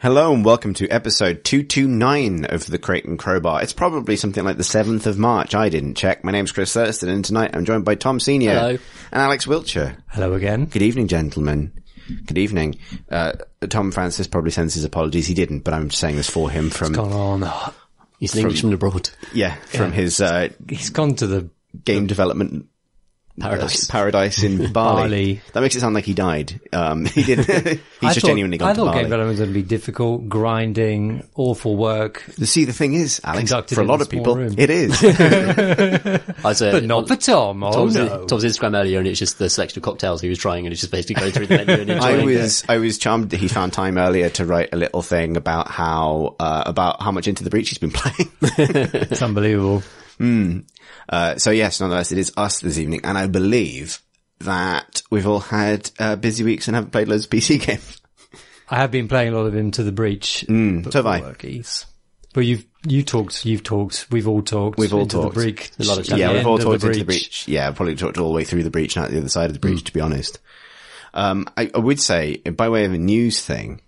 Hello and welcome to episode 229 of the Crate and Crowbar. It's probably something like the 7th of March. I didn't check. My name's Chris Thurston and tonight I'm joined by Tom Senior. Hello. And Alex Wiltshire. Hello again. Good evening, gentlemen. Good evening. Tom Francis probably sends his apologies. He didn't, but I'm just saying this for him from... What's gone on? He's an Englishman abroad. Yeah, from his... He's gone to the game development... Paradise in Bali. That makes it sound like he died. He didn't. He's just genuinely gone to Bali. I thought game development was going to be difficult, grinding, awful work. See, the thing is, Alex, for a lot of people, room. it is. But not for Tom. Tom's Instagram earlier, and it's just the selection of cocktails he was trying, and it's just basically going through the menu and enjoying I was charmed that he found time earlier to write a little thing about how much Into the Breach he's been playing. It's unbelievable. So yes, nonetheless, it is us this evening, and I believe that we've all had busy weeks and haven't played loads of PC games. I have been playing a lot of Into the Breach. So have I. But you've talked, we've all talked. The Breach. A lot of time. Yeah, we've all talked Into the Breach. Yeah, probably talked all the way through the breach and out the other side of the breach, to be honest. I would say, by way of a news thing,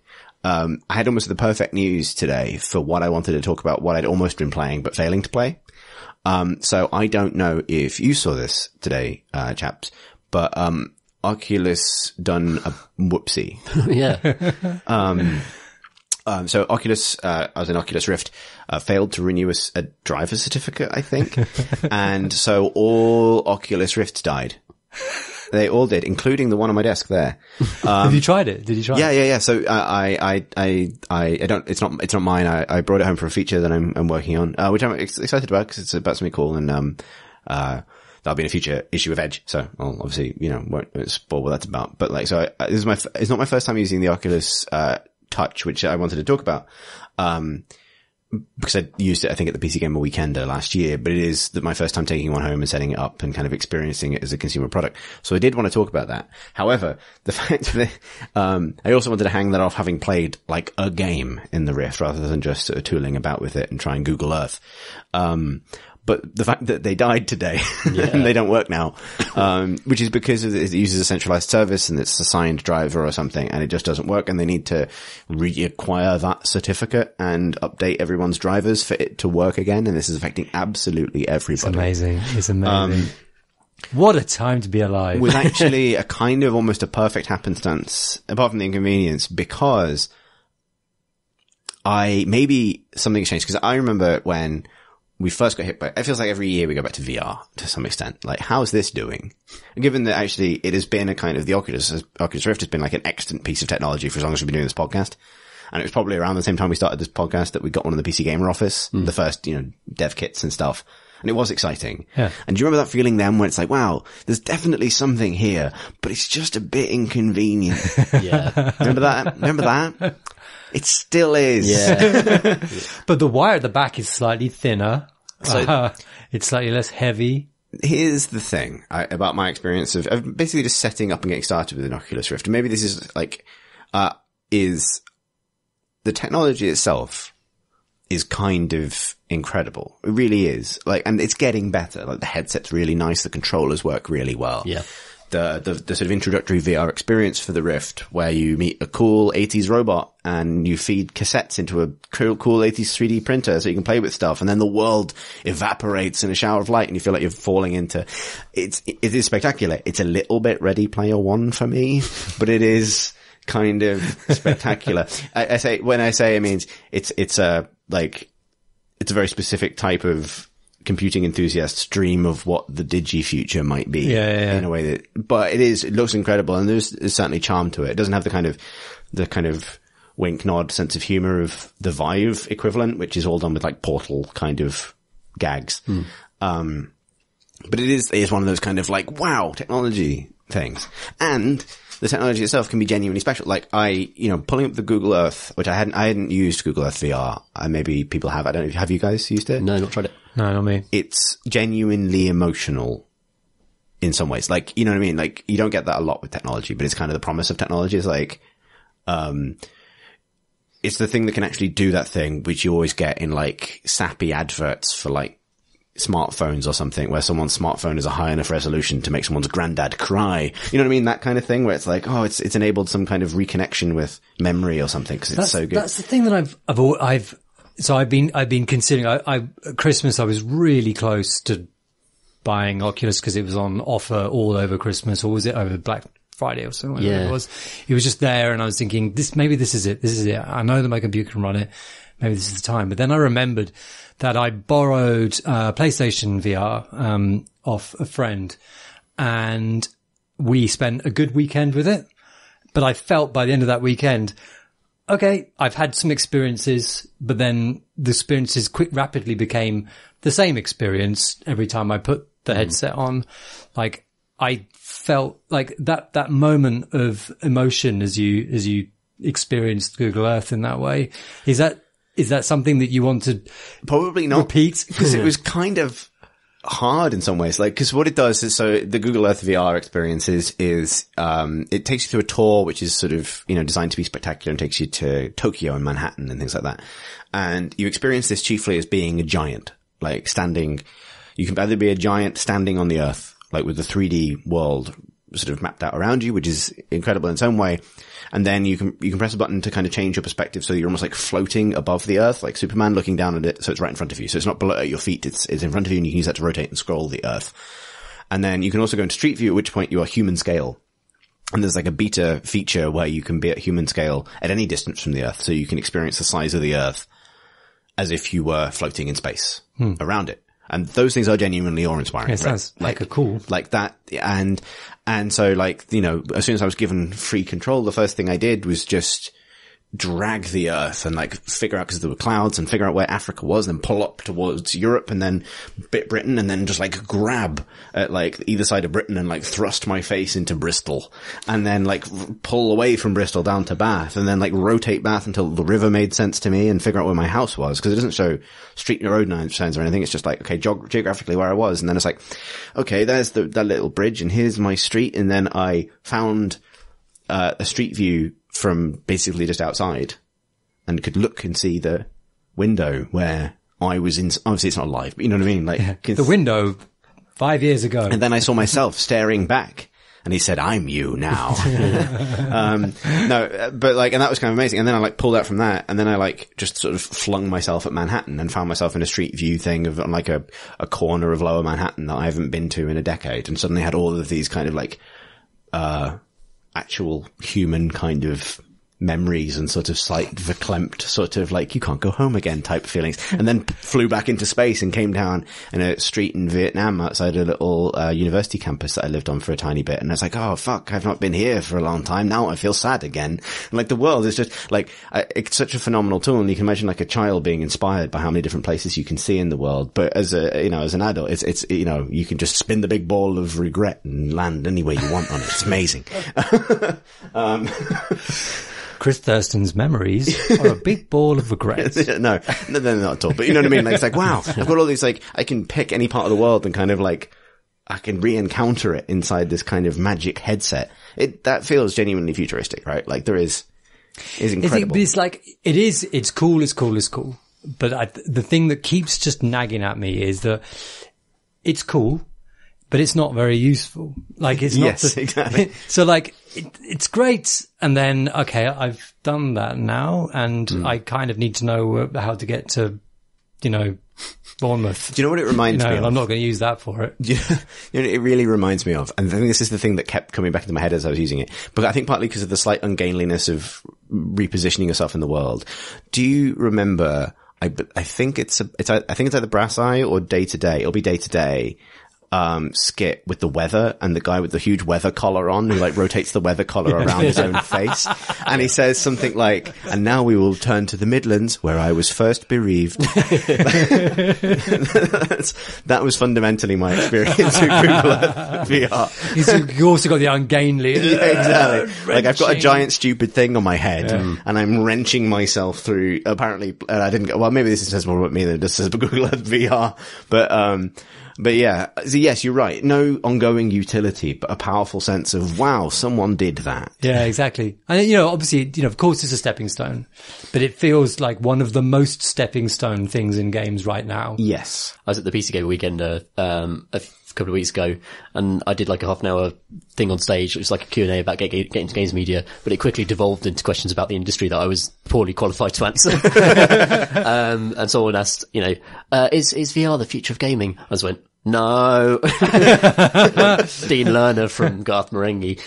I had almost the perfect news today for what I wanted to talk about, what I'd almost been playing but failing to play. So I don't know if you saw this today, chaps, but, Oculus done a whoopsie. Yeah. So Oculus, as an Oculus Rift, failed to renew a driver certificate, I think. And so all Oculus Rifts died. They all did, including the one on my desk there. Have you tried it? Did you try it? Yeah. So, it's not mine. I brought it home for a feature that I'm working on, which I'm excited about because it's about something cool and, that'll be in a future issue of Edge. So I'll obviously, won't spoil what that's about. But it's not my first time using the Oculus, Touch, which I wanted to talk about. Because I used it, I think, at the PC Gamer Weekender last year, but it is my first time taking one home and setting it up and kind of experiencing it as a consumer product. So I did want to talk about that. However, the fact that, I also wanted to hang that off having played like a game in the Rift rather than just sort of tooling about with it and trying Google Earth. But the fact that they died today and they don't work now, which is because it uses a centralized service and it's a signed driver or something and it just doesn't work and they need to reacquire that certificate and update everyone's drivers for it to work again. And this is affecting absolutely everybody. It's amazing. What a time to be alive. Was actually a kind of almost a perfect happenstance, apart from the inconvenience, because maybe something's changed. Because I remember when we first got hit by, it feels like every year we go back to VR to some extent. Like, how's this doing? And given that actually it has been a kind of, the Oculus Rift has been like an excellent piece of technology for as long as we've been doing this podcast. And it was probably around the same time we started this podcast that we got one in the PC Gamer office, the first, dev kits and stuff. And it was exciting. Yeah. And do you remember that feeling then where it's like, wow, there's definitely something here, but it's just a bit inconvenient. Yeah. Remember that? It still is. Yeah. But the wire at the back is slightly thinner. So it's slightly less heavy. Here's the thing about my experience of basically just setting up and getting started with an Oculus Rift. And maybe this is is the technology itself is kind of incredible. It really is. And it's getting better. Like, the headset's really nice. The controllers work really well. Yeah. The sort of introductory VR experience for the Rift, where you meet a cool 80s robot and you feed cassettes into a cool 80s 3D printer so you can play with stuff, and then the world evaporates in a shower of light and you feel like you're falling into it is spectacular. It's a little bit Ready Player One for me, but it is kind of spectacular. When I say it means it's a very specific type of computing enthusiast's dream of what the digi future might be. Yeah. In a way but it looks incredible, and there's certainly charm to it. It doesn't have the kind of wink nod sense of humor of the Vive equivalent, which is all done with like Portal kind of gags. But it is one of those kind of like, wow, technology things. And the technology itself can be genuinely special. Like pulling up the Google Earth, which I hadn't used Google Earth VR. Maybe people have. I don't know. Have you guys used it? No, not tried it. No, not me. It's genuinely emotional in some ways. Like, you know what I mean? Like, you don't get that a lot with technology, but it's kind of the promise of technology. It's like, it's the thing that can actually do that thing, which you always get in like sappy adverts for like smartphones or something, where someone's smartphone is a high enough resolution to make someone's granddad cry. You know what I mean? That kind of thing, where it's like, oh, it's enabled some kind of reconnection with memory or something, because it's so good. That's the thing that I've been considering. At Christmas, I was really close to buying Oculus because it was on offer all over Christmas, or was it over Black Friday or something? Yeah. It was just there, and I was thinking, maybe this is it. This is it. I know that my computer can run it. Maybe this is the time. But then I remembered that I borrowed PlayStation VR off a friend, and we spent a good weekend with it. But I felt by the end of that weekend, okay, I've had some experiences, but then the experiences rapidly became the same experience every time I put the headset on. Like, I felt like that moment of emotion as you experienced Google Earth in that way. Is that something that you want to probably not repeat? Because it was kind of hard in some ways. Like, cause what it does is, so the Google Earth VR experience is, it takes you through a tour, which is sort of, designed to be spectacular, and takes you to Tokyo and Manhattan and things like that. And you experience this chiefly as being a giant, like you can either be a giant standing on the Earth, like with the 3D world sort of mapped out around you, which is incredible in its own way. And then you can press a button to kind of change your perspective, so you're almost like floating above the Earth, like Superman looking down at it, so it's right in front of you. So it's not below at your feet, it's in front of you, and you can use that to rotate and scroll the Earth. And then you can also go into Street View, at which point you are human scale. And there's like a beta feature where you can be at human scale at any distance from the Earth, so you can experience the size of the Earth as if you were floating in space around it. And those things are genuinely awe-inspiring. It sounds like cool. Like that. And so like, as soon as I was given free control, the first thing I did was just drag the Earth and like figure out, because there were clouds, and figure out where Africa was, and then pull up towards Europe, and then bit Britain, and then just like grab at like either side of Britain and like thrust my face into Bristol, and then like pull away from Bristol down to Bath, and then like rotate Bath until the river made sense to me, and figure out where my house was, because it doesn't show street and road signs or anything. It's just like, okay, geographically where I was. And then it's like, okay, there's that little bridge, and here's my street. And then I found a street view from basically just outside, and could look and see the window where I was in. Obviously it's not live, but you know what I mean? Like the window 5 years ago. And then I saw myself staring back, and he said, "I'm you now." No, but like, and that was kind of amazing. And then I like pulled out from that, and then I like just sort of flung myself at Manhattan and found myself in a street view thing of on like a corner of lower Manhattan that I haven't been to in a decade, and suddenly had all of these kind of like, actual human kind of memories and sort of slight verklempt, sort of like you can't go home again type feelings. And then flew back into space and came down in a street in Vietnam outside a little university campus that I lived on for a tiny bit. And I was like, oh fuck, I've not been here for a long time. Now I feel sad again. And like the world is just like, it's such a phenomenal tool. And you can imagine like a child being inspired by how many different places you can see in the world. But as as an adult, it's you can just spin the big ball of regret and land anywhere you want on it. It's amazing. Chris Thurston's memories are a big ball of regrets. No, they're not at all. But you know what I mean? Like, it's like, wow, I've got all these, like, I can pick any part of the world and kind of like, I can re-encounter it inside this kind of magic headset. That feels genuinely futuristic, right? Like is incredible. It's cool. But the thing that keeps just nagging at me is that it's cool, but it's not very useful. Like, it's not. Yes, exactly. So like, it's great. And then, okay, I've done that now, and I kind of need to know how to get to, Bournemouth. Do you know what it reminds me of? I'm not going to use that for it. It really reminds me of, and I think this is the thing that kept coming back into my head as I was using it, but I think partly because of the slight ungainliness of repositioning yourself in the world. Do you remember, I think it's either Brass Eye or Day to Day. It'll be Day to Day. Skit with the weather, and the guy with the huge weather collar on, who like rotates the weather collar around his own face. And he says something like, "And now we will turn to the Midlands, where I was first bereaved." That was fundamentally my experience with Google Earth VR. You also got the ungainly. Yeah, exactly. Like, I've got a giant stupid thing on my head, and I'm wrenching myself through, apparently, I didn't go, well, maybe this says more about me than it does says about Google Earth VR, but, But yeah, so yes, you're right. No ongoing utility, but a powerful sense of, wow, someone did that. Yeah, exactly. And, obviously, of course it's a stepping stone, but it feels like one of the most stepping stone things in games right now. Yes. I was at the PC Gamer weekend, a couple of weeks ago, and I did like a half an hour thing on stage. It was like a Q&A about getting into games media, but it quickly devolved into questions about the industry that I was poorly qualified to answer. And someone asked, is VR the future of gaming? I just went, no. Dean Lerner from Garth Marenghi.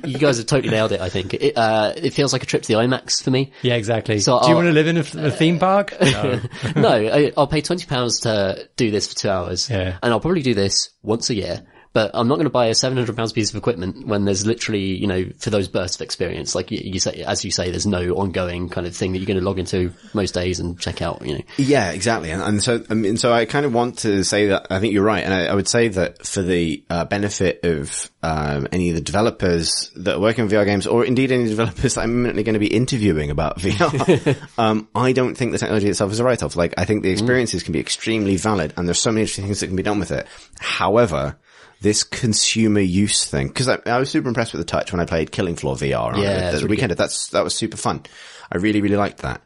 You guys have totally nailed it, I think. It feels like a trip to the IMAX for me. Yeah, exactly. So do you want to live in a theme park? No. No, I'll pay £20 to do this for 2 hours. Yeah. And I'll probably do this once a year. But I'm not going to buy a £700 piece of equipment when there's literally, for those bursts of experience, like you say, as you say, there's no ongoing kind of thing that you're going to log into most days and check out, Yeah, exactly. And so I kind of want to say that I think you're right. And I would say that for the benefit of any of the developers that are working on VR games, or indeed any developers that I'm imminently going to be interviewing about VR, I don't think the technology itself is a write-off. Like, I think the experiences can be extremely valid, and there's so many interesting things that can be done with it. However, this consumer use thing, because I was super impressed with the touch when I played Killing Floor VR on the weekend. That was super fun. I really, really liked that.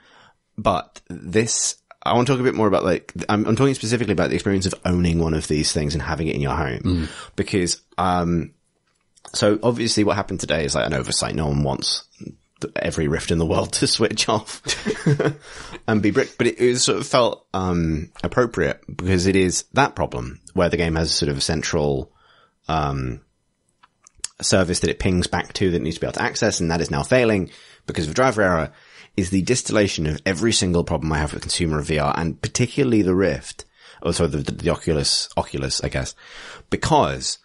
But I want to talk a bit more about I'm talking specifically about the experience of owning one of these things and having it in your home. Because, so obviously what happened today is like an oversight. No one wants every Rift in the world to switch off and be bricked. But it sort of felt, appropriate because it is that problem where the game has sort of a central, service that it pings back to that needs to be able to access, and that is now failing because of driver error, is the distillation of every single problem I have with consumer of VR, and particularly the Rift, also the Oculus, I guess, because,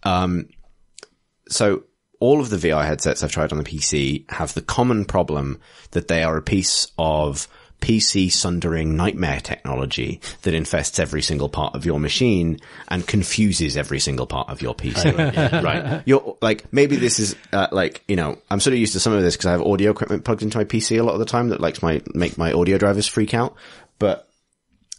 so all of the VR headsets I've tried on the PC have the common problem that they are a piece of PC sundering nightmare technology that infests every single part of your machine and confuses every single part of your PC. Right? You're like, maybe this is, I'm sort of used to some of this because I have audio equipment plugged into my PC a lot of the time that make my audio drivers freak out. But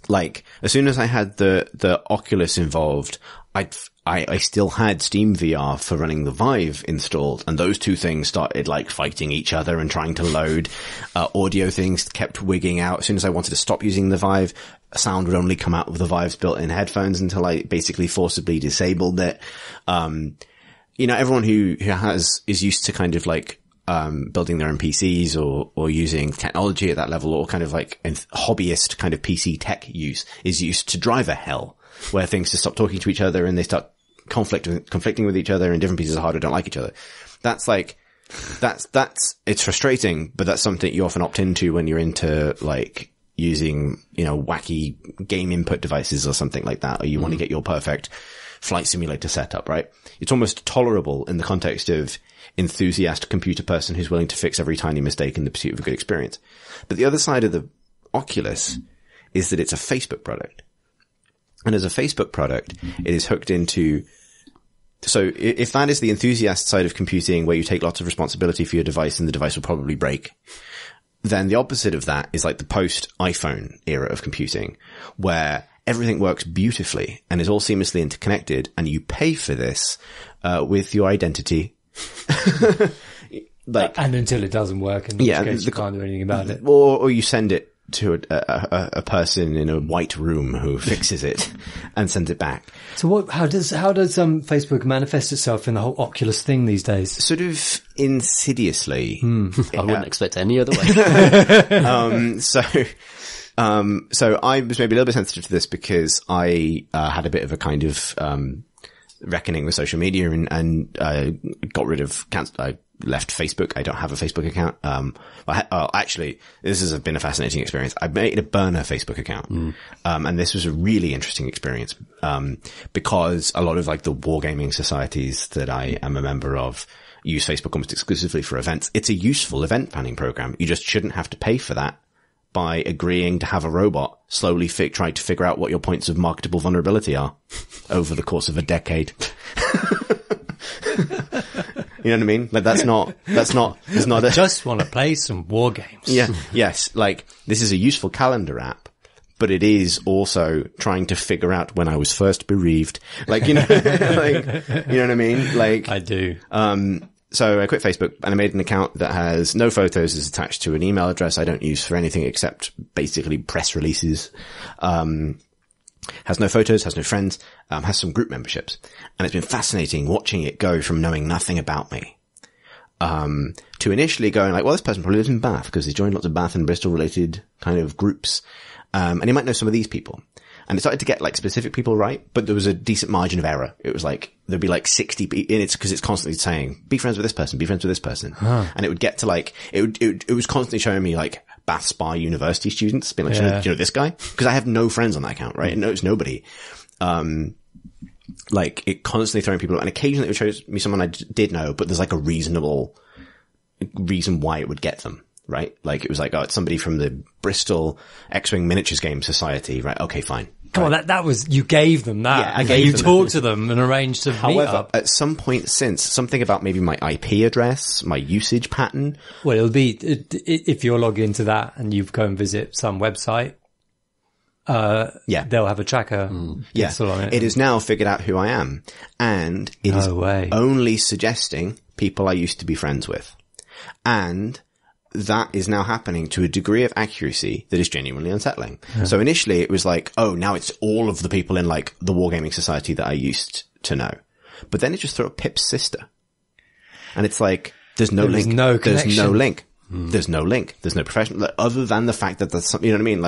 like, as soon as I had the Oculus involved, I still had Steam VR for running the Vive installed, and those two things started like fighting each other and trying to load. Audio things kept wigging out. As soon as I wanted to stop using the Vive, sound would only come out of the Vive's built-in headphones until I basically forcibly disabled it. Everyone who is used to kind of like, building their own PCs or using technology at that level, or kind of like hobbyist kind of PC tech use, is used to driver hell, where things just stop talking to each other and they start conflicting with each other, and different pieces of hardware don't like each other. It's frustrating, but that's something you often opt into when you're into like using, wacky game input devices or something like that, or you want to get your perfect flight simulator setup, right? It's almost tolerable in the context of enthusiast computer person who's willing to fix every tiny mistake in the pursuit of a good experience. But the other side of the Oculus is that it's a Facebook product. And as a Facebook product, it is hooked into, so if that is the enthusiast side of computing where you take lots of responsibility for your device and the device will probably break, then the opposite of that is like the post iPhone era of computing, where everything works beautifully and is all seamlessly interconnected, and you pay for this, with your identity. And until it doesn't work, and you can't do anything about it. Or you send it to a person in a white room who fixes it and sends it back. So how does Facebook manifest itself in the whole Oculus thing these days? Sort of insidiously. I wouldn't expect it any other way. So I was maybe a little bit sensitive to this because I had a bit of a kind of reckoning with social media and got rid of I left Facebook. I don't have a Facebook account. Actually, this has been a fascinating experience. I made a burner Facebook account. And this was a really interesting experience, because a lot of like the wargaming societies that I am a member of use Facebook almost exclusively for events. It's a useful event planning program. You just shouldn't have to pay for that by agreeing to have a robot slowly try to figure out what your points of marketable vulnerability are over the course of a decade. You know what I mean? Like it's not I just want to play some war games. Yeah. Yes. Like this is a useful calendar app, but it is also trying to figure out when I was first bereaved. Like, you know, like, you know what I mean? Like, I do. So I quit Facebook and I made an account that has no photos, is attached to an email address I don't use for anything except basically press releases. Has no photos, has no friends, has some group memberships. And it's been fascinating watching it go from knowing nothing about me, to initially going like, well, this person probably lives in Bath because he's joined lots of Bath and Bristol related kind of groups. And he might know some of these people. And it started to get like specific people right, but there was a decent margin of error. It was like, there'd be like 60 in it's because it's constantly saying, be friends with this person, be friends with this person. Huh. And it would get to like, it was constantly showing me like Bath Spa University students being like, do you know this guy? Because I have no friends on that account, right? It knows nobody. Like it constantly throwing people, and occasionally it would show me someone I did know, but there's like a reasonable reason why it would get them. Right? Like it was like, oh, it's somebody from the Bristol XIII Miniatures Game Society. Right? Okay, fine. Come on, that was, you gave them that. Yeah, I gave them talked to them and arranged to meet up. At some point since, something about maybe my IP address, my usage pattern. Well, it'll be, if you're logged into that and you go and visit some website, they'll have a tracker on it. It has now figured out who I am. And it is only suggesting people I used to be friends with. And that is now happening to a degree of accuracy that is genuinely unsettling. Yeah. So initially it was like, oh, now it's all of the people in like the Wargaming Society that I used to know. But then it just threw up Pip's sister. And it's like, there's no link. There's no link. There's no link. There's no professional, like, other than the fact that there's something, you know what I mean?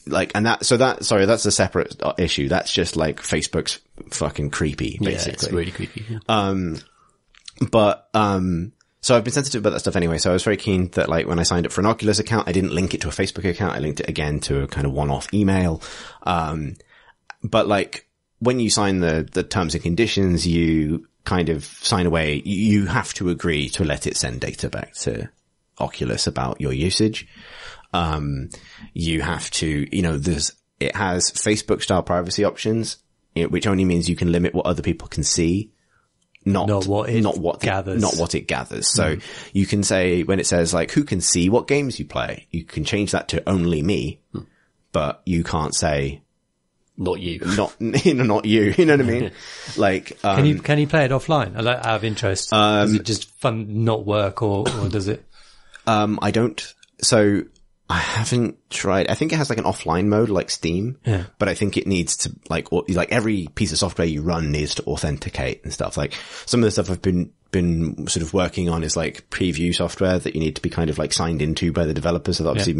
Like, and that's a separate issue. That's just like Facebook's fucking creepy, basically. Yeah, it's really creepy. So I've been sensitive about that stuff anyway. So I was very keen that like when I signed up for an Oculus account, I didn't link it to a Facebook account. I linked it again to a kind of one-off email. But like when you sign the terms and conditions, you kind of sign away. You have to agree to let it send data back to Oculus about your usage. You have to, you know, it has Facebook style privacy options, which only means you can limit what other people can see. Not what it gathers. So you can say, when it says like, who can see what games you play, you can change that to only me, but you can't say, not you, not you. You know what I mean? Like, can you play it offline? Out of interest, does it just fun not work or does it? I don't. So I haven't tried. I think it has like an offline mode like Steam, but I think it needs to like every piece of software you run needs to authenticate and stuff. Like some of the stuff I've been sort of working on is like preview software that you need to be kind of like signed into by the developers. So that obviously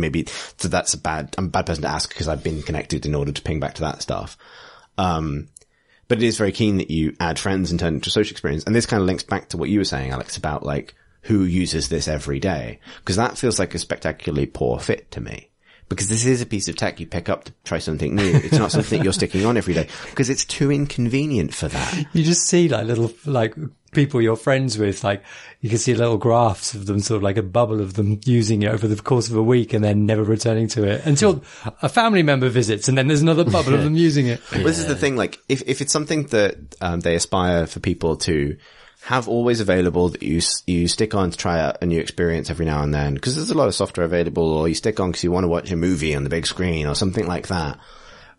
that's I'm a bad person to ask because I've been connected in order to ping back to that stuff. But it is very keen that you add friends and turn it into a social experience. And this kind of links back to what you were saying, Alex, about like, who uses this every day? Because that feels like a spectacularly poor fit to me. Because this is a piece of tech you pick up to try something new. It's not something you're sticking on every day because it's too inconvenient for that. You just see like little, like people you're friends with, like you can see little graphs of them, sort of like a bubble of them using it over the course of a week and then never returning to it until a family member visits and then there's another bubble of them using it. Well, this is the thing, like if it's something that, they aspire for people to have always available that you stick on to try out a new experience every now and then, because there's a lot of software available, or you stick on because you want to watch a movie on the big screen or something like that,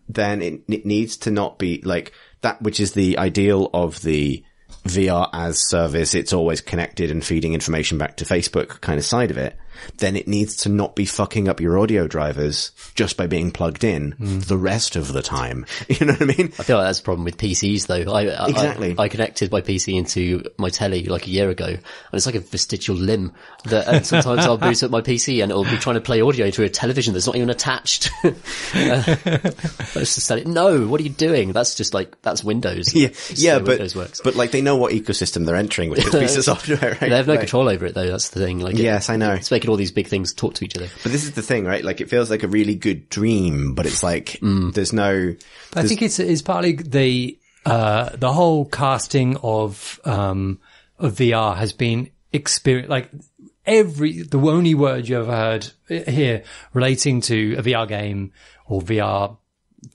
then it needs to not be like that, which is the ideal of the VR as service. It's always connected and feeding information back to Facebook kind of side of it. Then it needs to not be fucking up your audio drivers just by being plugged in the rest of the time. You know what I mean? I feel like that's a problem with PCs though. Exactly. I connected my PC into my telly like a year ago and it's like a vestigial limb and sometimes I'll boot up my PC and it'll be trying to play audio to a television that's not even attached. Let's just say, no, what are you doing? That's just like, that's Windows. But Windows works. But like they know what ecosystem they're entering with this piece of software, right? They have no control over it though. That's the thing. Like, yes, I know. It's making all these big things talk to each other. But this is the thing, right? Like it feels like a really good dream, but it's like there's no. I think it's partly the whole casting of VR has been experience. Like the only word you ever heard here relating to a VR game or VR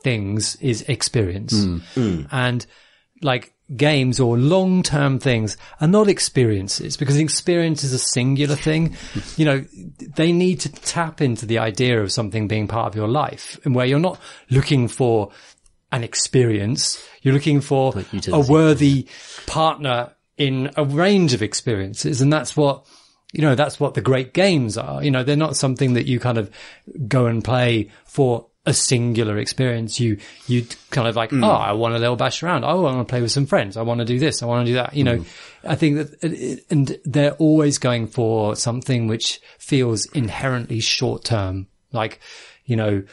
things is experience, and like games or long-term things are not experiences, because an experience is a singular thing. You know, they need to tap into the idea of something being part of your life, and where you're not looking for an experience, you're looking for a worthy partner in a range of experiences. And that's what, you know, that's what the great games are. You know, they're not something that you kind of go and play for a singular experience. You kind of like, oh, I want a little bash around. Oh, I want to play with some friends. I want to do this. I want to do that. You know, I think that, and they're always going for something which feels inherently short term. Like, you know,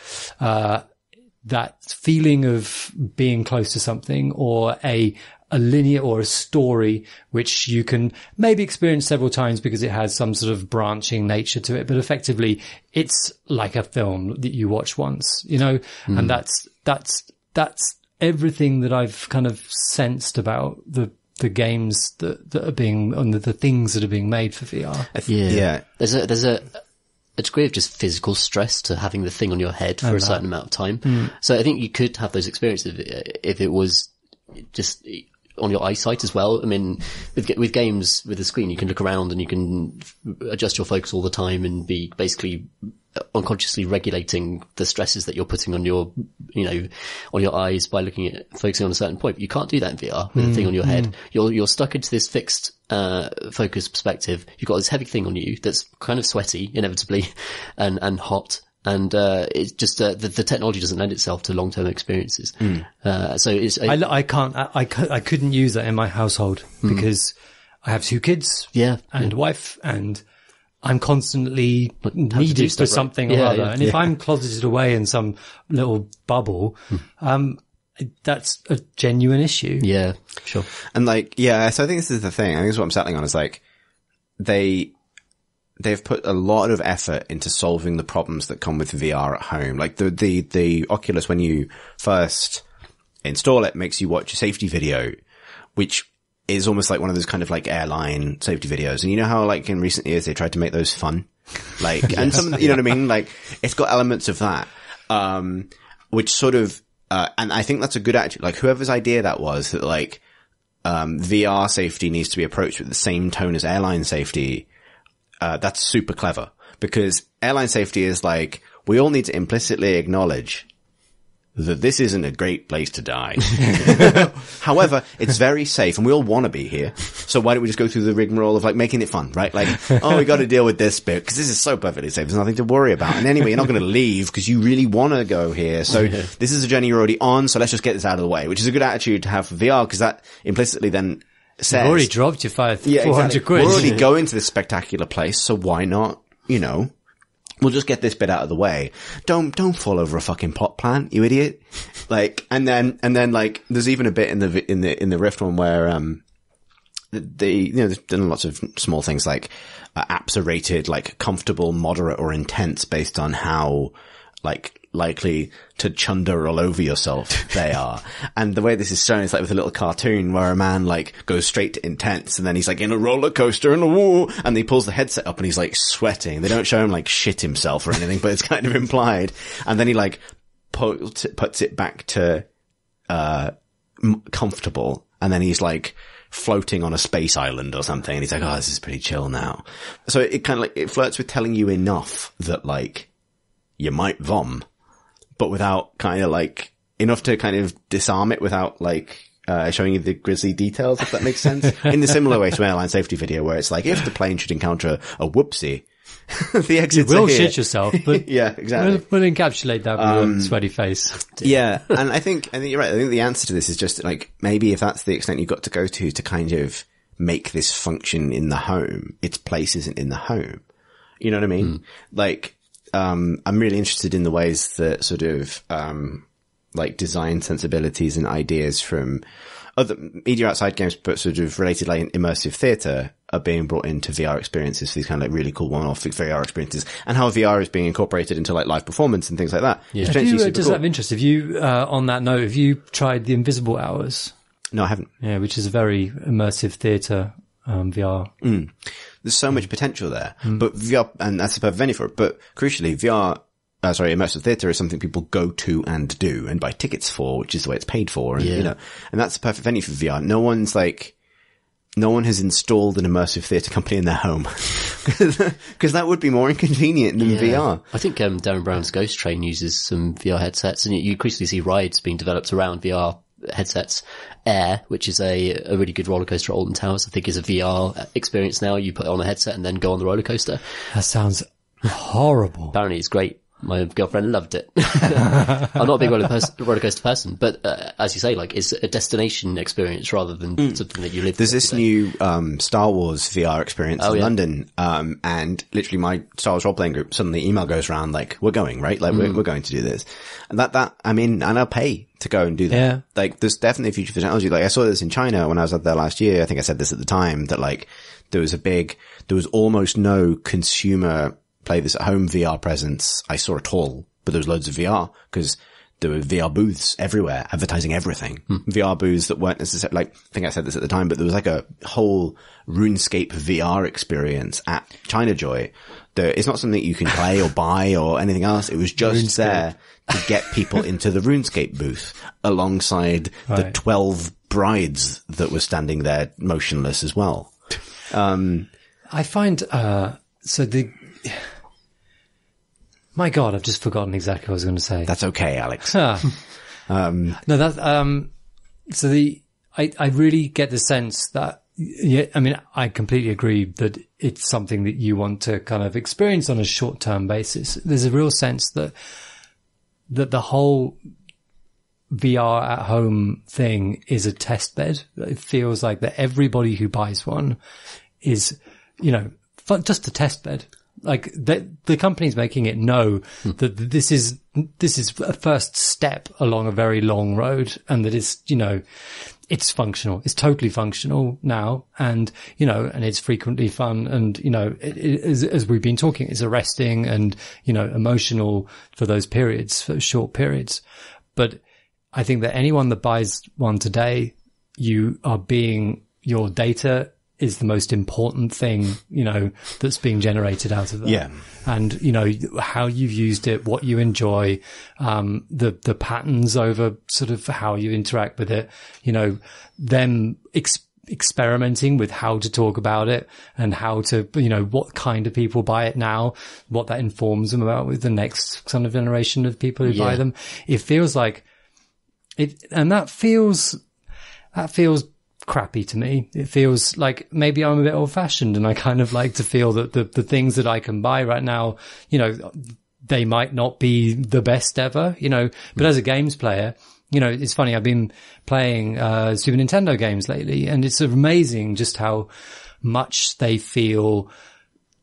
that feeling of being close to something, or a linear or a story which you can maybe experience several times because it has some sort of branching nature to it. But effectively, it's like a film that you watch once, you know, and that's everything that I've kind of sensed about the games that are being, and the things that are being made for VR. Yeah. There's a degree of just physical stress to having the thing on your head for a certain amount of time. So I think you could have those experiences if it was just on your eyesight as well. I mean, with games with the screen, you can look around and you can adjust your focus all the time and be basically unconsciously regulating the stresses that you're putting on your, you know, on your eyes by focusing on a certain point. But you can't do that in VR with a thing on your head. You're stuck into this fixed, focus perspective. You've got this heavy thing on you that's kind of sweaty, inevitably, and hot. And, it's just, the technology doesn't lend itself to long-term experiences. So it's, I couldn't use that in my household because I have 2 kids. And a wife, and I'm constantly needed for something or other. And if I'm closeted away in some little bubble, that's a genuine issue. Yeah, sure. And like, yeah, so I think this is the thing. I think this is what I'm settling on, is like, they've put a lot of effort into solving the problems that come with VR at home. Like the Oculus, when you first install it, makes you watch a safety video, which is almost like one of those kind of like airline safety videos. And you know how like in recent years they tried to make those fun? Like, and some, you know what I mean? Like, it's got elements of that, which sort of, and I think that's a good attitude. Like, whoever's idea that was, that like, VR safety needs to be approached with the same tone as airline safety. That's super clever, because airline safety is like, we all need to implicitly acknowledge that this isn't a great place to die. However, it's very safe and we all want to be here. So why don't we just go through the rigmarole of like making it fun, right? Like, oh, we got to deal with this bit because this is so perfectly safe. There's nothing to worry about. And anyway, you're not going to leave because you really want to go here. So this is a journey you're already on. So let's just get this out of the way, which is a good attitude to have for VR, because that implicitly then says, you've already dropped your 400 quid. We're already going to this spectacular place. So why not, you know, we'll just get this bit out of the way. Don't fall over a fucking pot plant, you idiot. Like, and then like, there's even a bit in the Rift one where, you know, there's done lots of small things like, apps are rated like comfortable, moderate, or intense based on how, like, likely to chunder all over yourself they are. And the way this is shown is like with a little cartoon where a man like goes straight to intense, and then he's like in a roller coaster and he pulls the headset up and he's like sweating. They don't show him like shit himself or anything, but it's kind of implied. And then he like puts it back to comfortable, and then he's like floating on a space island or something, and he's like, oh, this is pretty chill now. So it kind of like, it flirts with telling you enough that like you might vom, but without kind of like enough to kind of disarm it without like showing you the grisly details, if that makes sense. In the similar way to an airline safety video where it's like, if the plane should encounter a whoopsie, the exits you will are here. shit yourself, but yeah, exactly. We'll encapsulate that with a sweaty face. Yeah, and I think you're right. I think the answer to this is just like, maybe if that's the extent you've got to go to kind of make this function in the home, its place isn't in the home. You know what I mean? Like, I'm really interested in the ways that sort of, like design sensibilities and ideas from other media outside games, but sort of related, like immersive theater, are being brought into VR experiences for these kind of like really cool one-off VR experiences, and how VR is being incorporated into like live performance and things like that. Yeah. Does that have interest? Have you, on that note, have you tried the Invisible Hours? No, I haven't. Yeah, which is a very immersive theater, VR. There's so much potential there, but VR, and that's the perfect venue for it, but crucially, VR immersive theater is something people go to and do and buy tickets for, which is the way it's paid for. And, you know, and that's the perfect venue for VR. No one has installed an immersive theater company in their home because that would be more inconvenient than VR. I think Darren Brown's Ghost Train uses some VR headsets, and you increasingly see rides being developed around VR headsets. Air, which is a really good roller coaster at Alton Towers, I think is a VR experience now. You put it on a headset and then go on the roller coaster. That sounds horrible. Apparently it's great. My girlfriend loved it. I'm not a big roller coaster person, but as you say, like, it's a destination experience rather than something that you live. There's this new Star Wars VR experience in London, and literally my Star Wars role-playing group, suddenly email goes around like, we're going, right? Like, we're going to do this. And I mean, and I'll pay to go and do that. Yeah. Like, there's definitely a future for technology. Like, I saw this in China when I was up there last year. I think I said this at the time, that like, there was almost no consumer play this at home VR presence I saw at all, but there was loads of VR because there were VR booths everywhere advertising everything. VR booths that weren't necessarily, like, I think I said this at the time, but there was like a whole RuneScape VR experience at China Joy. It's not something you can play or buy or anything else. It was just RuneScape there to get people into the RuneScape booth alongside the 12 brides that were standing there motionless as well. I find, my God, I've just forgotten exactly what I was going to say. That's okay, Alex. I really get the sense that, I mean, I completely agree that it's something that you want to kind of experience on a short-term basis. There's a real sense that the whole VR at home thing is a test bed. It feels like that everybody who buys one is, you know, just a test bed. Like the companies making it know that this is a first step along a very long road, and that it's, you know, it's functional. It's totally functional now, and, you know, and it's frequently fun, and, you know, as we've been talking, it's arresting and, you know, emotional for those periods, for short periods. But I think that anyone that buys one today, your data is the most important thing, you know, that's being generated out of that. Yeah. And, you know, how you've used it, what you enjoy, the patterns over sort of how you interact with it, you know, them experimenting with how to talk about it and how to, you know, what kind of people buy it now, what that informs them about with the next kind of generation of people who buy them. It feels like it, and that feels crappy to me. It feels like maybe I'm a bit old fashioned, and I kind of like to feel that the things that I can buy right now, you know, they might not be the best ever, you know, but as a games player, you know, it's funny. I've been playing, Super Nintendo games lately, and it's amazing just how much they feel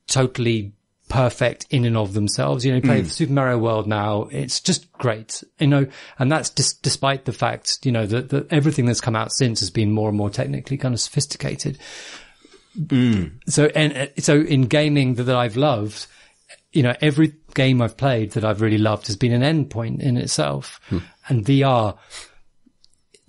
totally perfect in and of themselves. You know, you play Super Mario World now, it's just great, you know, and that's despite the fact, you know, that everything that's come out since has been more and more technically kind of sophisticated. So in gaming that I've loved, you know, every game I've played that I've really loved has been an endpoint in itself. And VR,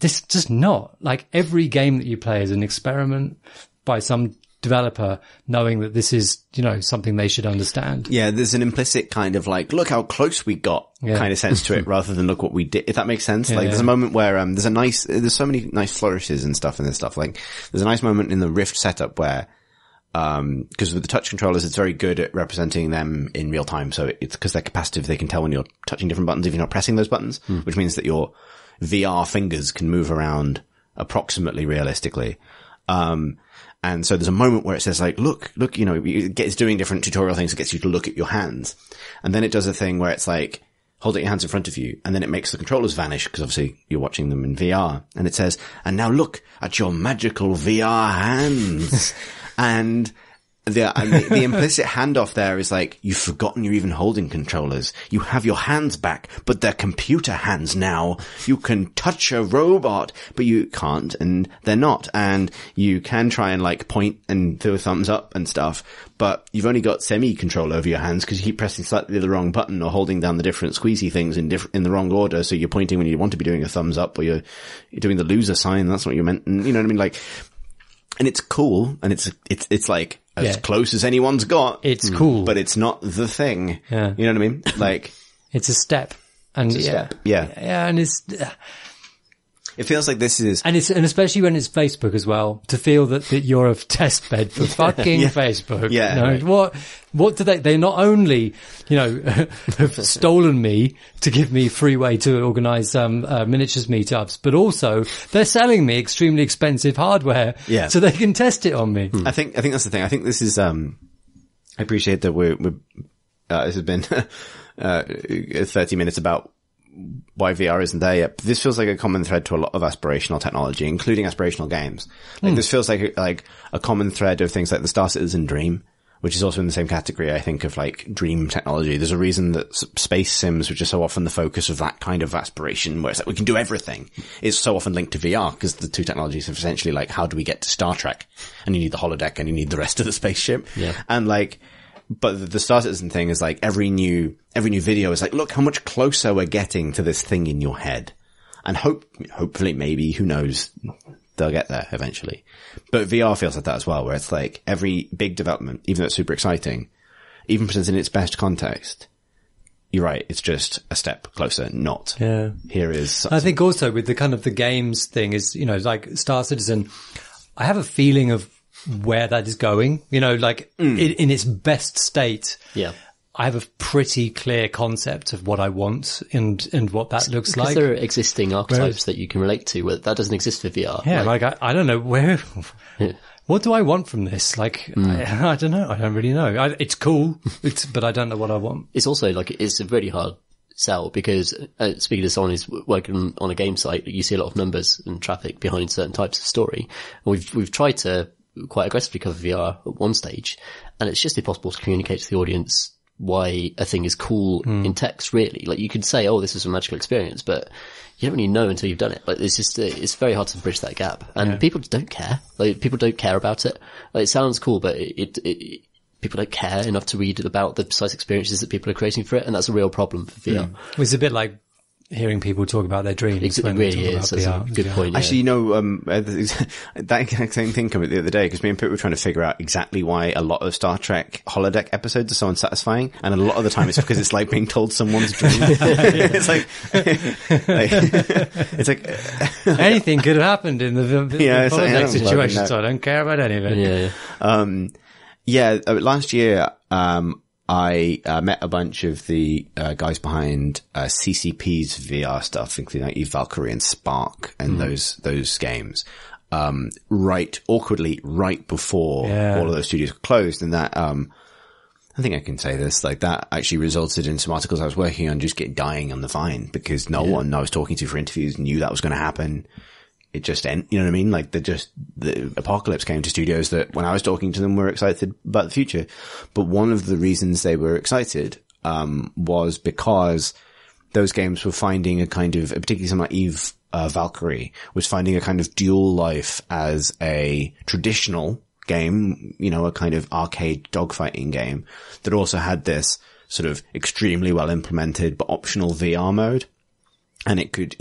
this just not. Like, every game that you play is an experiment by some developer, knowing that this is, you know, something they should understand. Yeah, there's an implicit kind of like, look how close we got kind of sense to it, rather than look what we did, if that makes sense. Like, there's a moment where there's so many nice flourishes and stuff in this stuff. Like, there's a nice moment in the Rift setup where because with the touch controllers, it's very good at representing them in real time. So it's because they're capacitive, they can tell when you're touching different buttons if you're not pressing those buttons, which means that your VR fingers can move around approximately realistically. And so there's a moment where it says like, look, you know, it's doing different tutorial things. It gets you to look at your hands. And then it does a thing where it's like, hold out your hands in front of you. And then it makes the controllers vanish because obviously you're watching them in VR. And it says, and now look at your magical VR hands. And the implicit handoff there is like, you've forgotten you're even holding controllers. You have your hands back, but they're computer hands now. You can touch a robot, but you can't, and they're not. And you can try and like point and throw a thumbs up and stuff, but you've only got semi-control over your hands because you keep pressing slightly the wrong button or holding down the different squeezy things in the wrong order. So you're pointing when you want to be doing a thumbs up, or you're doing the loser sign. That's what you meant. And you know what I mean? Like, and it's cool, and it's like as close as anyone's got. It's cool, but it's not the thing. Yeah. You know what I mean? Like, It's a step. And Yeah. and It feels like this is... And especially when it's Facebook as well, to feel that you're a test bed for fucking Facebook. Yeah. You know, what do they not only, have stolen me to give me free way to organize, miniatures meetups, but also they're selling me extremely expensive hardware. Yeah. So they can test it on me. I think that's the thing. I think this is, I appreciate that we're this has been, 30 minutes about why VR isn't there yet. But this feels like a common thread to a lot of aspirational technology, including aspirational games. Like this feels like a common thread of things like the Star Citizen Dream, which is also in the same category, I think, of like dream technology. There's a reason that space sims, which are so often the focus of that kind of aspiration, where it's like we can do everything, is so often linked to VR, because the two technologies are essentially like, how do we get to Star Trek? And you need the holodeck and you need the rest of the spaceship. Yeah. And like, but the Star Citizen thing is like every new video is like, look how much closer we're getting to this thing in your head. And hopefully, maybe, who knows, they'll get there eventually. But VR feels like that as well, where it's like every big development, even though it's super exciting, even presented in its best context, you're right, it's just a step closer, not here is... I think also with the kind of the games thing is, like Star Citizen, I have a feeling of where that is going, in its best state. Yeah. I have a pretty clear concept of what I want and what that looks like. There are existing archetypes that you can relate to, but that doesn't exist for VR. Yeah, I don't know where, what do I want from this? I don't know. I don't really know. It's cool, but I don't know what I want. It's also it's a really hard sell because, speaking to someone who's working on a game site, you see a lot of numbers and traffic behind certain types of story. And we've tried to quite aggressively cover VR at one stage, and it's just impossible to communicate to the audience why a thing is cool in text, really. Like, you could say, oh, this is a magical experience, but you don't really know until you've done it. Like, it's just, it's very hard to bridge that gap. And people don't care. Like, people don't care about it. Like, it sounds cool, but people don't care enough to read about the precise experiences that people are creating for it, and that's a real problem for VR. It's a bit like hearing people talk about their dreams. It really is. That's a good point. Actually, that exact same thing came up the other day, because me and Pip were trying to figure out exactly why a lot of Star Trek holodeck episodes are so unsatisfying, and a lot of the time it's because it's like being told someone's dream. It's like anything could have happened in the holodeck situation, so I don't care about any of it. Last year, I met a bunch of the guys behind CCP's VR stuff, including like Valkyrie and Spark and those games, right before all of those studios were closed. And that, I think I can say this, like that actually resulted in some articles I was working on just dying on the vine, because no one I was talking to for interviews knew that was going to happen. It just you know what I mean? Like the apocalypse came to studios that when I was talking to them were excited about the future. But one of the reasons they were excited, was because those games were finding a kind of, particularly something like Eve, Valkyrie was finding a kind of dual life as a traditional game, a kind of arcade dogfighting game that also had this sort of extremely well implemented but optional VR mode. And it could,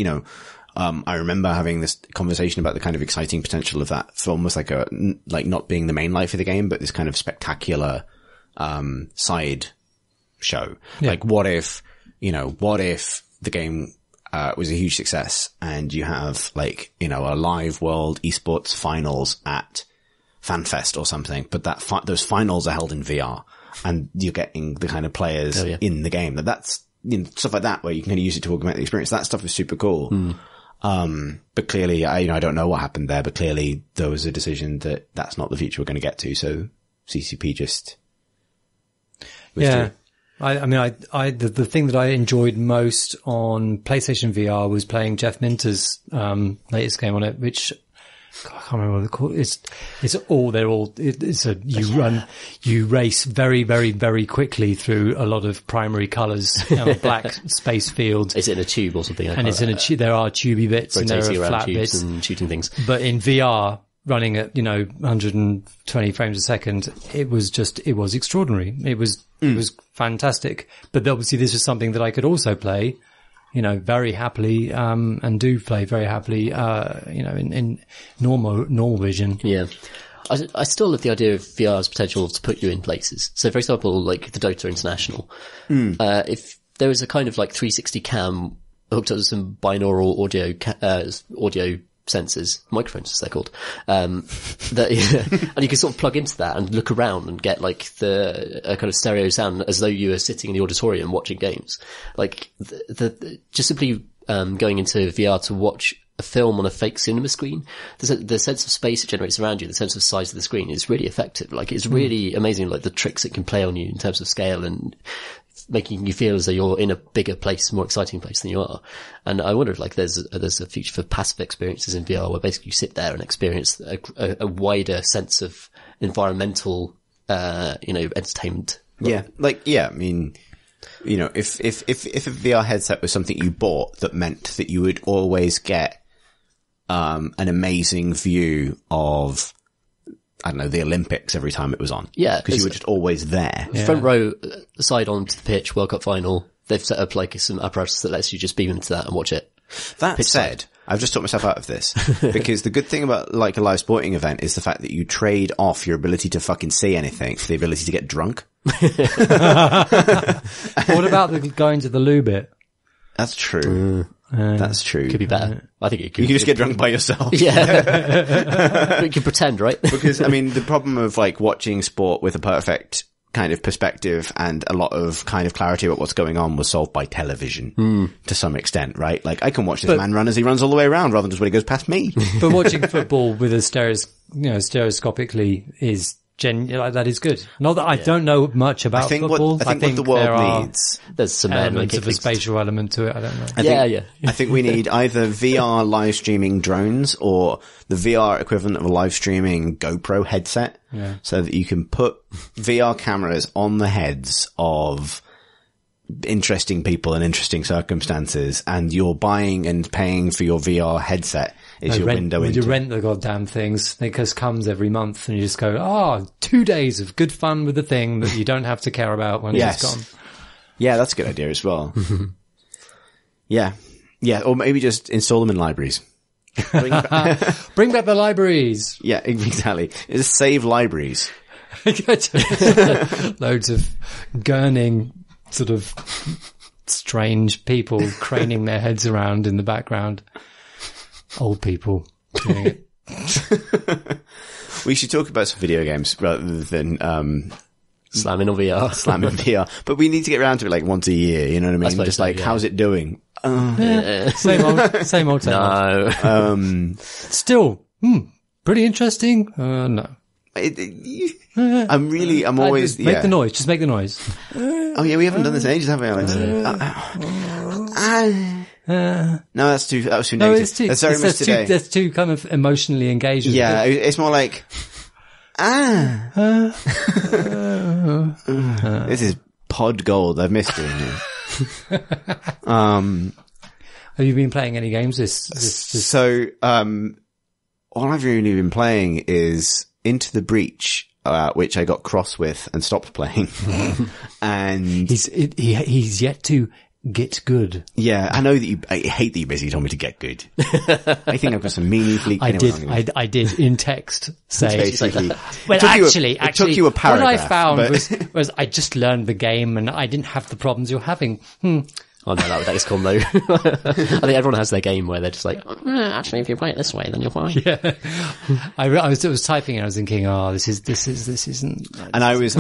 I remember having this conversation about the kind of exciting potential of that for almost like not being the main life of the game, but this kind of spectacular, side show. Yeah. Like, what if the game, was a huge success and you have a live world esports finals at FanFest or something, but those finals are held in VR and you're getting the kind of players in the game. That's, stuff like that where you can kind of use it to augment the experience. That stuff is super cool. But clearly, I don't know what happened there, but clearly there was a decision that that's not the future we're going to get to. So CCP just withdrew. The thing that I enjoyed most on PlayStation VR was playing Jeff Minter's, latest game on it, which I can't remember what they're called. You race very, very, very quickly through a lot of primary colours, black space fields. Is it in a tube or something? And it's in a tube. There are tubey bits and there are flat bits and shooting things. But in VR, running at 120 frames a second, it was extraordinary. It was fantastic. But obviously, this was something that I could also play, very happily, and do play very happily, in normal vision. Yeah. I still love the idea of VR's potential to put you in places. So, for example, like the Dota International. If there was a kind of like 360 cam hooked up to some binaural audio sensors, microphones as they're called, and you can sort of plug into that and look around and get like a kind of stereo sound as though you were sitting in the auditorium watching games. Like just simply going into VR to watch a film on a fake cinema screen, the sense of space it generates around you, the sense of size of the screen is really effective. Like it's really amazing, like the tricks it can play on you in terms of scale and making you feel as though you're in a bigger place, more exciting place than you are. And I wonder if like there's a future for passive experiences in VR where basically you sit there and experience a wider sense of environmental, entertainment. Yeah. I mean, if a VR headset was something you bought that meant that you would always get, an amazing view of, I don't know, the Olympics every time it was on. Yeah. Because you were just always there. Yeah. Front row, side on to the pitch, World Cup final. They've set up like some apparatus that lets you just beam into that and watch it. That said, I've just talked myself out of this because the good thing about like a live sporting event is the fact that you trade off your ability to fucking see anything for the ability to get drunk. What about going to the loo bit? That's true. That's true. Could be better. I think it could. You can just get drunk by yourself. Yeah. You can pretend, right? Because, I mean, the problem of like watching sport with a perfect kind of perspective and a lot of kind of clarity about what's going on was solved by television to some extent, right? Like I can watch this man run as he runs all the way around rather than just when he goes past me. But watching football with a stereoscopically is that is good. Not that I don't know much about football. I think what the world needs, there's some elements of a spatial element to it. I don't know. I think we need either VR live streaming drones or the VR equivalent of a live streaming GoPro headset, so that you can put VR cameras on the heads of interesting people in interesting circumstances, and you're buying and paying for your VR headset is your window into. You rent the goddamn things. It just comes every month and you just go, 2 days of good fun with the thing that you don't have to care about when it's gone. Yeah, that's a good idea as well. Yeah. Or maybe just install them in libraries. Bring back the libraries. Yeah, exactly. Just save libraries. Loads of gurning sort of strange people craning their heads around in the background. Old people doing it. We should talk about some video games rather than slamming on VR. Slamming VR. But we need to get around to it like once a year, you know what I mean? Just like, how's it doing? Same old. No. Still, pretty interesting. No. I'm always... Make the noise. Just make the noise. Oh yeah, we haven't done this in ages, have we, Alex? No, that was too negative. No, it's too, that's too kind of emotionally engaged. Yeah, it's more like, this is pod gold. I've missed doing it. Have you been playing any games So, all I've really been playing is Into the Breach, which I got cross with and stopped playing. And he's yet to get good. Yeah, I know that I hate that you basically told me to get good. I think I've got some meaningfully... I did in text say... Basically. Well, it took you a paragraph. What I found was I just learned the game and I didn't have the problems you're having. Oh no, that is cool though. I think everyone has their game where they're just like, actually, if you play it this way, then you're fine. Yeah. I was typing and I was thinking, this isn't. And I was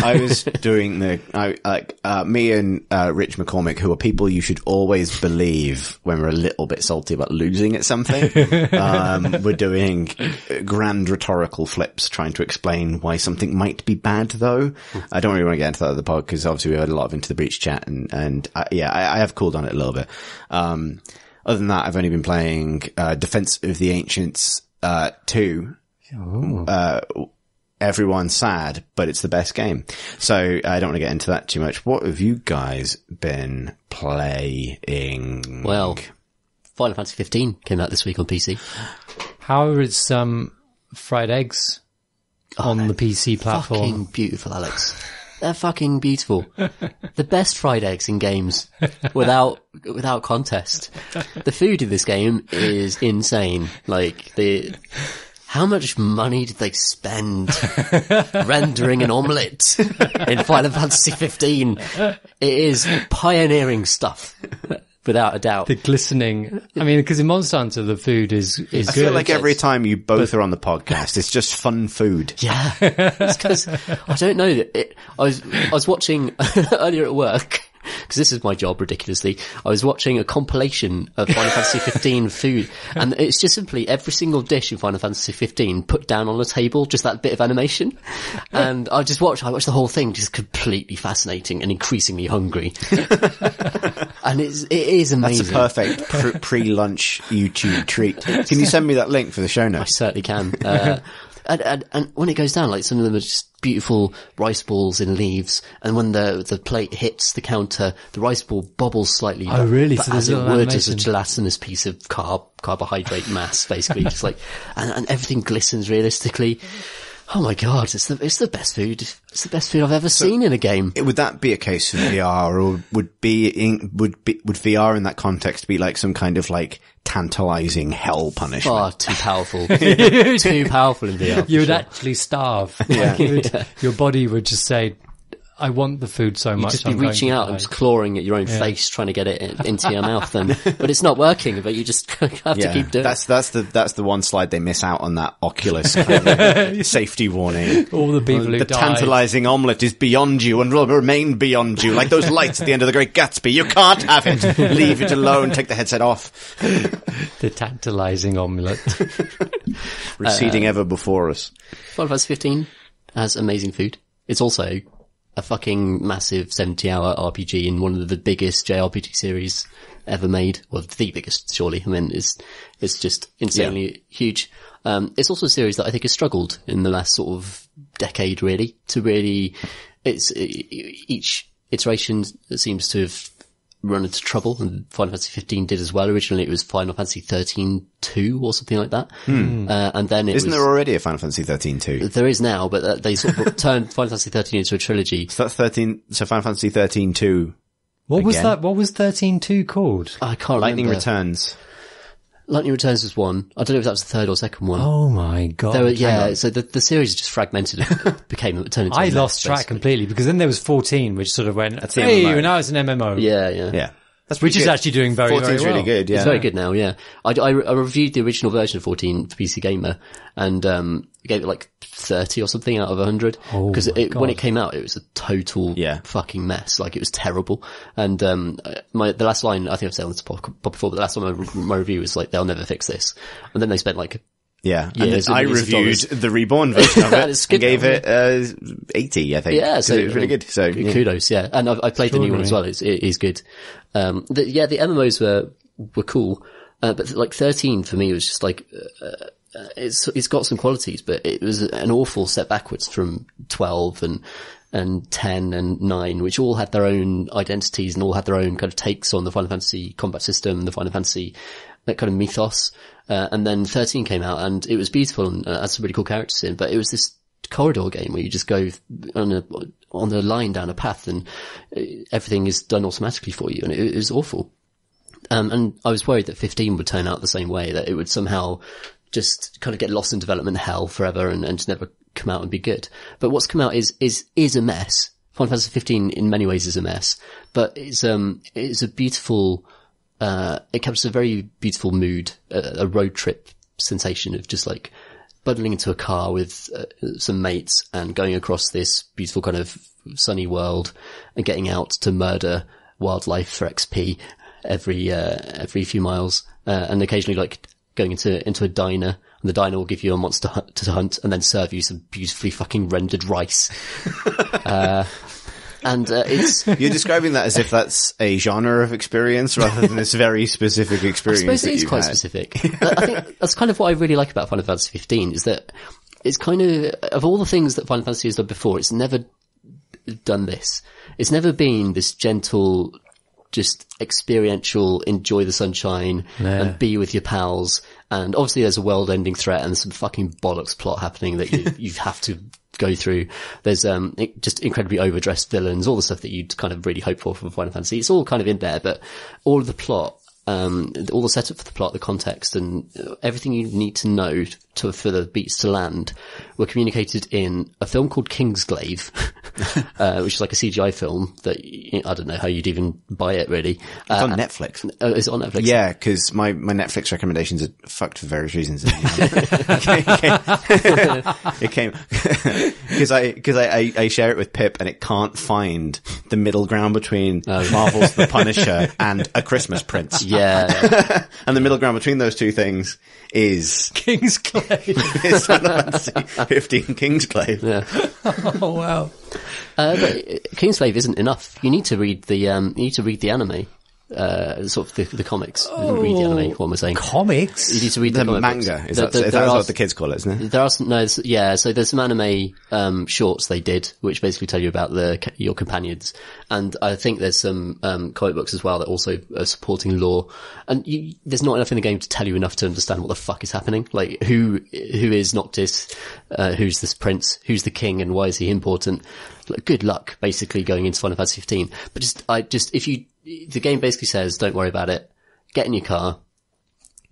doing me and Rich McCormick, who are people you should always believe when we're a little bit salty about losing at something. We're doing grand rhetorical flips trying to explain why something might be bad though. I don't really want to get into that at the pod because obviously we had a lot of Into the Breach chat and I have cooled on it a little bit. Other than that, I've only been playing Defense of the Ancients 2. Everyone's sad, but it's the best game. So I don't want to get into that too much. What have you guys been playing? Well, Final Fantasy 15 came out this week on PC. How is fried eggs on the PC platform? Fucking beautiful, Alex. They're fucking beautiful. The best fried eggs in games without contest. The food in this game is insane. Like how much money did they spend rendering an omelette in Final Fantasy 15? It is pioneering stuff, without a doubt. The glistening. I mean, because in Monster Hunter, the food is good. I feel like every time you both are on the podcast, it's just fun food. Yeah. It's 'cause, I don't know. I was watching earlier at work, because this is my job, ridiculously. I was watching a compilation of Final Fantasy 15 food, and it's just simply every single dish in Final Fantasy 15 put down on a table, just that bit of animation. And I watched the whole thing, just completely fascinating and increasingly hungry. And it is amazing. That's a perfect pre-lunch YouTube treat. Can you send me that link for the show I notes? certainly can. And when it goes down, like some of them are just beautiful rice balls in leaves, and when the plate hits the counter, the rice ball bobbles slightly. Oh, really? But So as it there's would, animation. as a gelatinous piece of carbohydrate mass, basically, just like, and everything glistens realistically. Oh my god, it's the best food. It's the best food I've ever seen in a game. Would that be a case of VR, or would VR in that context be like some kind of like tantalizing hell punishment? Oh, too powerful. Too powerful in VR. You would sure. actually starve. Yeah. Like, your body would just say, I want the food so You'd much. just be I'm going reaching to out die." and just clawing at your own face, trying to get it into your mouth, but it's not working. But you just have to keep doing. That's the one slide they miss out on that Oculus kind of safety warning. All the people who The died. tantalizing omelette is beyond you and will remain beyond you, like those lights at the end of The Great Gatsby. You can't have it. Leave it alone. Take the headset off. The tantalizing omelette. Receding ever before us. Final Fantasy 15 has amazing food. It's also a fucking massive 70-hour RPG in one of the biggest JRPG series ever made. Well, the biggest, surely. I mean, it's just insanely huge. It's also a series that I think has struggled in the last sort of decade, really, each iteration seems to have run into trouble, and Final Fantasy 15 did as well. Originally it was Final Fantasy 13-2 or something like that. And then Isn't there already a Final Fantasy 13-2? There is now, but they sort of turned Final Fantasy 13 into a trilogy. So that's 13, so Final Fantasy 13-2. What was Again? that? What was 13.2 called? I can't Lightning remember. Returns. Lightning Returns was one. I don't know if that was the third or second one. Oh my god. So the series just fragmented and turned into a I mess, lost track basically. completely, because then there was 14, which sort of went, the hey, MMO. now it's an MMO. Yeah. Yeah. That's Which pretty is good. actually doing very, 14's very well. really good, yeah. It's very good now, yeah. I reviewed the original version of 14 for PC Gamer, and gave it like 30 or something out of 100. Oh Because my when God. it came out, it was a total fucking mess. Like, it was terrible. And the last line, I think I've said on this pod before, but the last one my review was like, they'll never fix this. And then they spent like Yeah. years And and I millions of reviewed dollars. the Reborn version of it It's good and gave now, it 80, I think. Yeah, 'Cause so it was really good. So yeah. kudos, yeah. And I played the new one as well. It is good. The MMOs were cool. But like 13 for me was just like, it's got some qualities, but it was an awful step backwards from 12 and 10 and 9, which all had their own identities and all had their own kind of takes on the Final Fantasy combat system, the Final Fantasy, that kind of mythos. And then 13 came out, and it was beautiful and had some really cool characters in, but it was this corridor game where you just go on a line down a path, and everything is done automatically for you, and it was awful. And I was worried that 15 would turn out the same way, that it would somehow just kind of get lost in development hell forever and just never come out and be good. But what's come out is a mess. Final Fantasy 15 in many ways is a mess, but it's a beautiful, it captures a very beautiful mood, a road trip sensation of just like bundling into a car with some mates and going across this beautiful kind of sunny world and getting out to murder wildlife for XP every few miles, and occasionally like going into a diner, and the diner will give you a monster to hunt and then serve you some beautifully fucking rendered rice. And it's... You're describing that as if that's a genre of experience rather than this very specific experience. I suppose it is you've quite had. specific. I think that's kind of what I really like about Final Fantasy 15, is that it's kind of all the things that Final Fantasy has done before, it's never done this. It's never been this gentle, just experiential, enjoy the sunshine and be with your pals. And obviously there's a world-ending threat and some fucking bollocks plot happening that you have to go through. There's just incredibly overdressed villains, all the stuff that you'd kind of really hope for from Final Fantasy. It's all kind of in there, but all of the plot all the setup for the plot, the context, and everything you need to know for the beats to land were communicated in a film called Kingsglaive, which is like a CGI film that I don't know how you'd even buy it really. It's on Netflix. Is it on Netflix? Yeah, because my Netflix recommendations are fucked for various reasons. It came because I share it with Pip, and it can't find the middle ground between Marvel's The Punisher and A Christmas Prince. Yeah. And the middle ground between those two things is Kingsglaive. It's Final Fantasy 15 Kingsglaive. Yeah. Oh wow. But Kingsglaive isn't enough. You need to read the anime. Sort of the comics. Read the anime, what am I saying? Comics? You need to read the comic manga. books. That's what the kids call it, isn't it? There are some, so there's some anime, shorts they did, which basically tell you about your companions. And I think there's some, comic books as well that also are supporting lore. And there's not enough in the game to tell you enough to understand what the fuck is happening. Like, who is Noctis? Who's this prince? Who's the king, and why is he important? Like, good luck, basically, going into Final Fantasy 15. But the game basically says, don't worry about it. Get in your car,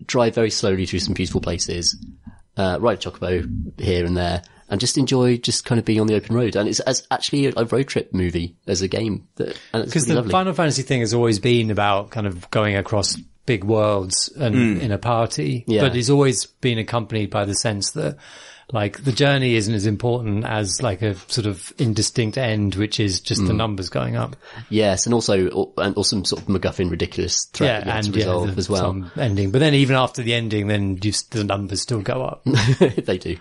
drive very slowly through some beautiful places, ride a chocobo here and there, and just enjoy just kind of being on the open road. And it's actually a road trip movie as a game. Because the lovely. Final Fantasy thing has always been about kind of going across big worlds and in a party, but it's always been accompanied by the sense that like the journey isn't as important as like a sort of indistinct end, which is just the numbers going up. Yes, and also some sort of MacGuffin ridiculous threat that you have to resolve as well. Some ending, but then even after the ending, then the numbers still go up. They do.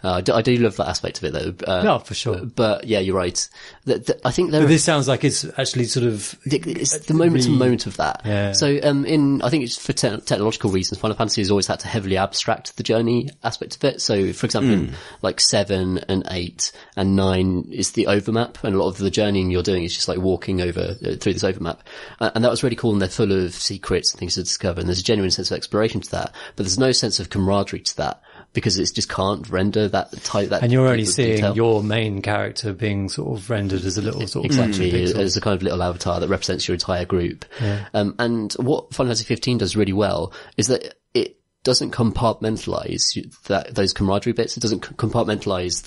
I do love that aspect of it though. No, for sure. But yeah, you're right. I think this sounds like it's actually sort of it's the moment to moment of that. Yeah. So I think it's for technological reasons. Final Fantasy has always had to heavily abstract the journey aspect of it. So, for example, like 7 and 8 and 9 is the overmap, and a lot of the journeying you're doing is just like walking over through this overmap, and that was really cool. And they're full of secrets and things to discover, and there's a genuine sense of exploration to that. But there's no sense of camaraderie to that because it just can't render that type. That and you're only seeing detail. Your main character being sort of rendered as a little sort of exactly as a kind of little avatar that represents your entire group. Yeah. And what Final Fantasy 15 does really well is that it doesn't compartmentalize those camaraderie bits. It doesn't compartmentalize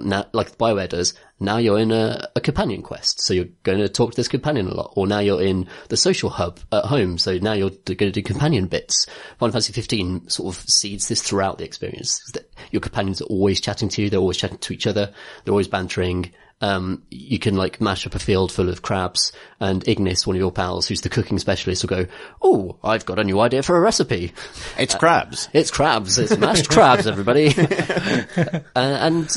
now, like BioWare does. Now you're in a companion quest, so you're going to talk to this companion a lot. Or now you're in the social hub at home, so now you're going to do companion bits. Final Fantasy 15 sort of seeds this throughout the experience. That your companions are always chatting to you, they're always chatting to each other, they're always bantering. You can like mash up a field full of crabs, and Ignis, one of your pals, who's the cooking specialist, will go, "Oh, I've got a new idea for a recipe. It's crabs. It's crabs. It's mashed crabs, everybody." And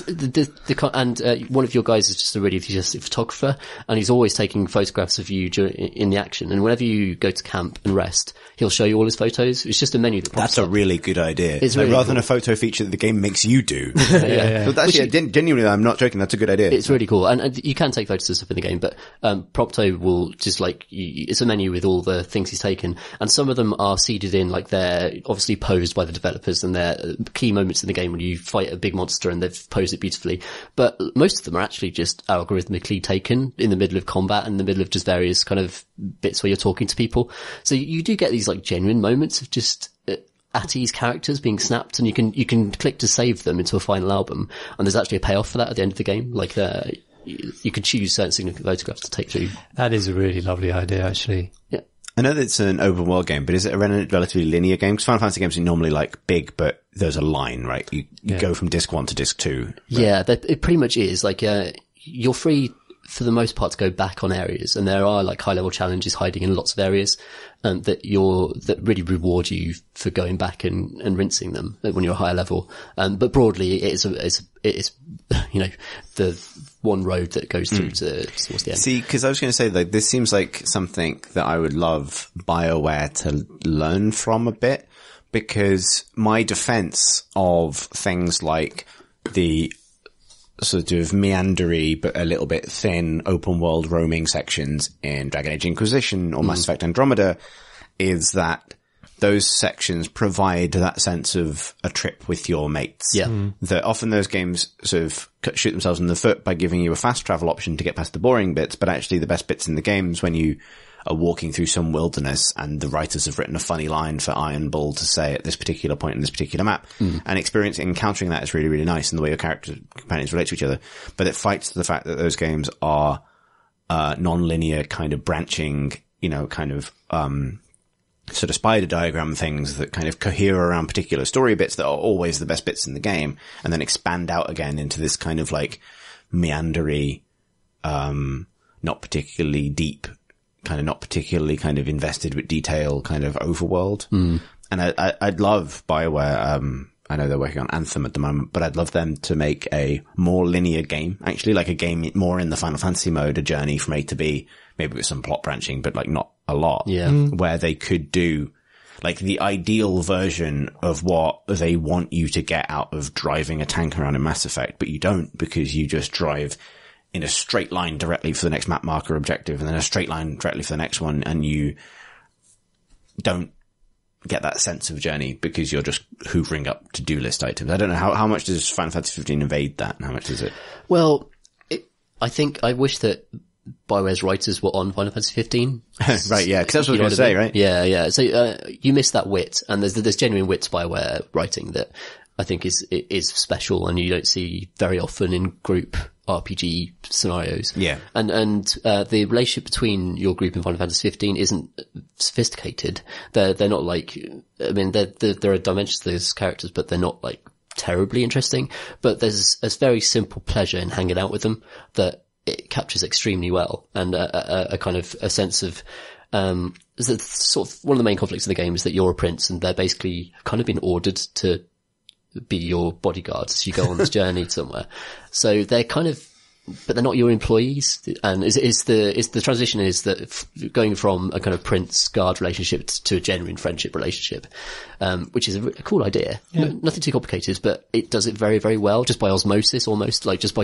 one of your guys is just a really enthusiastic photographer, and he's always taking photographs of you in the action. And whenever you go to camp and rest, he'll show you all his photos. It's just a menu that pops That's up. a really good idea. It's really rather cool. than a photo feature that the game makes you do. Yeah. But that's, genuinely, I'm not joking. That's a good idea. It's really cool. And you can take photos of stuff in the game, but Prompto will just like, it's a menu with all the things he's taken, and some of them are seeded in, like they're obviously posed by the developers, and they're key moments in the game when you fight a big monster and they've posed it beautifully. But most of them are actually just algorithmically taken in the middle of combat, in the middle of just various kind of bits where you're talking to people. So you do get these like genuine moments of just at ease characters being snapped, and you can click to save them into a final album, and there's actually a payoff for that at the end of the game. Like you could choose certain significant photographs to take through. That is a really lovely idea, actually. Yeah. I know that it's an open world game, but is it a relatively linear game? Because Final Fantasy games are normally like big, but there's a line, right? You go from disc 1 to disc 2. Yeah, it pretty much is. Like, you're free for the most part to go back on areas, and there are like high level challenges hiding in lots of areas that really reward you for going back and rinsing them when you're a higher level. But broadly, it is the one road that goes through towards the end. See, because I was going to say, like, this seems like something that I would love BioWare to learn from a bit, because my defense of things like the sort of meandery but a little bit thin open world roaming sections in Dragon Age Inquisition or Mass Effect Andromeda is that those sections provide that sense of a trip with your mates. Yeah. That often those games sort of shoot themselves in the foot by giving you a fast travel option to get past the boring bits, but actually the best bits in the games when you are walking through some wilderness and the writers have written a funny line for Iron Bull to say at this particular point in this particular map. And encountering that is really, really nice, and the way your character companions relate to each other. But it fights the fact that those games are non-linear kind of branching, kind of sort of spider diagram things that kind of cohere around particular story bits that are always the best bits in the game, and then expand out again into this kind of like meandery, not particularly deep, not particularly kind of invested with detail kind of overworld. And I'd love BioWare, I know they're working on Anthem at the moment, but I'd love them to make a more linear game, actually, like a game more in the Final Fantasy mode, a journey from A to B, maybe with some plot branching, but like not a lot. Yeah. Where they could do like the ideal version of what they want you to get out of driving a tank around in Mass Effect, but you don't, because you just drive in a straight line directly for the next map marker objective, and then a straight line directly for the next one, and you don't get that sense of journey because you're just hoovering up to-do list items. I don't know how much does Final Fantasy 15 invade that, and how much does it? Well, I wish that BioWare's writers were on Final Fantasy 15. Right, yeah, because that's what I was going to say, right? Yeah. So you miss that wit, and there's genuine wit to BioWare writing that I think is special, and you don't see very often in group RPG scenarios. Yeah. And the relationship between your group in Final Fantasy 15 isn't sophisticated. They're not like, I mean, there are dimensions to those characters, but they're not like terribly interesting. But there's a very simple pleasure in hanging out with them that it captures extremely well, and a kind of a sense of, sort of one of the main conflicts of the game is that you're a prince and they're basically kind of been ordered to be your bodyguards as you go on this journey somewhere. So they're kind of, but they're not your employees. And the transition is that going from a kind of prince guard relationship to a genuine friendship relationship, which is a cool idea. Yeah. Nothing too complicated, but it does it very, very well, just by osmosis almost, like just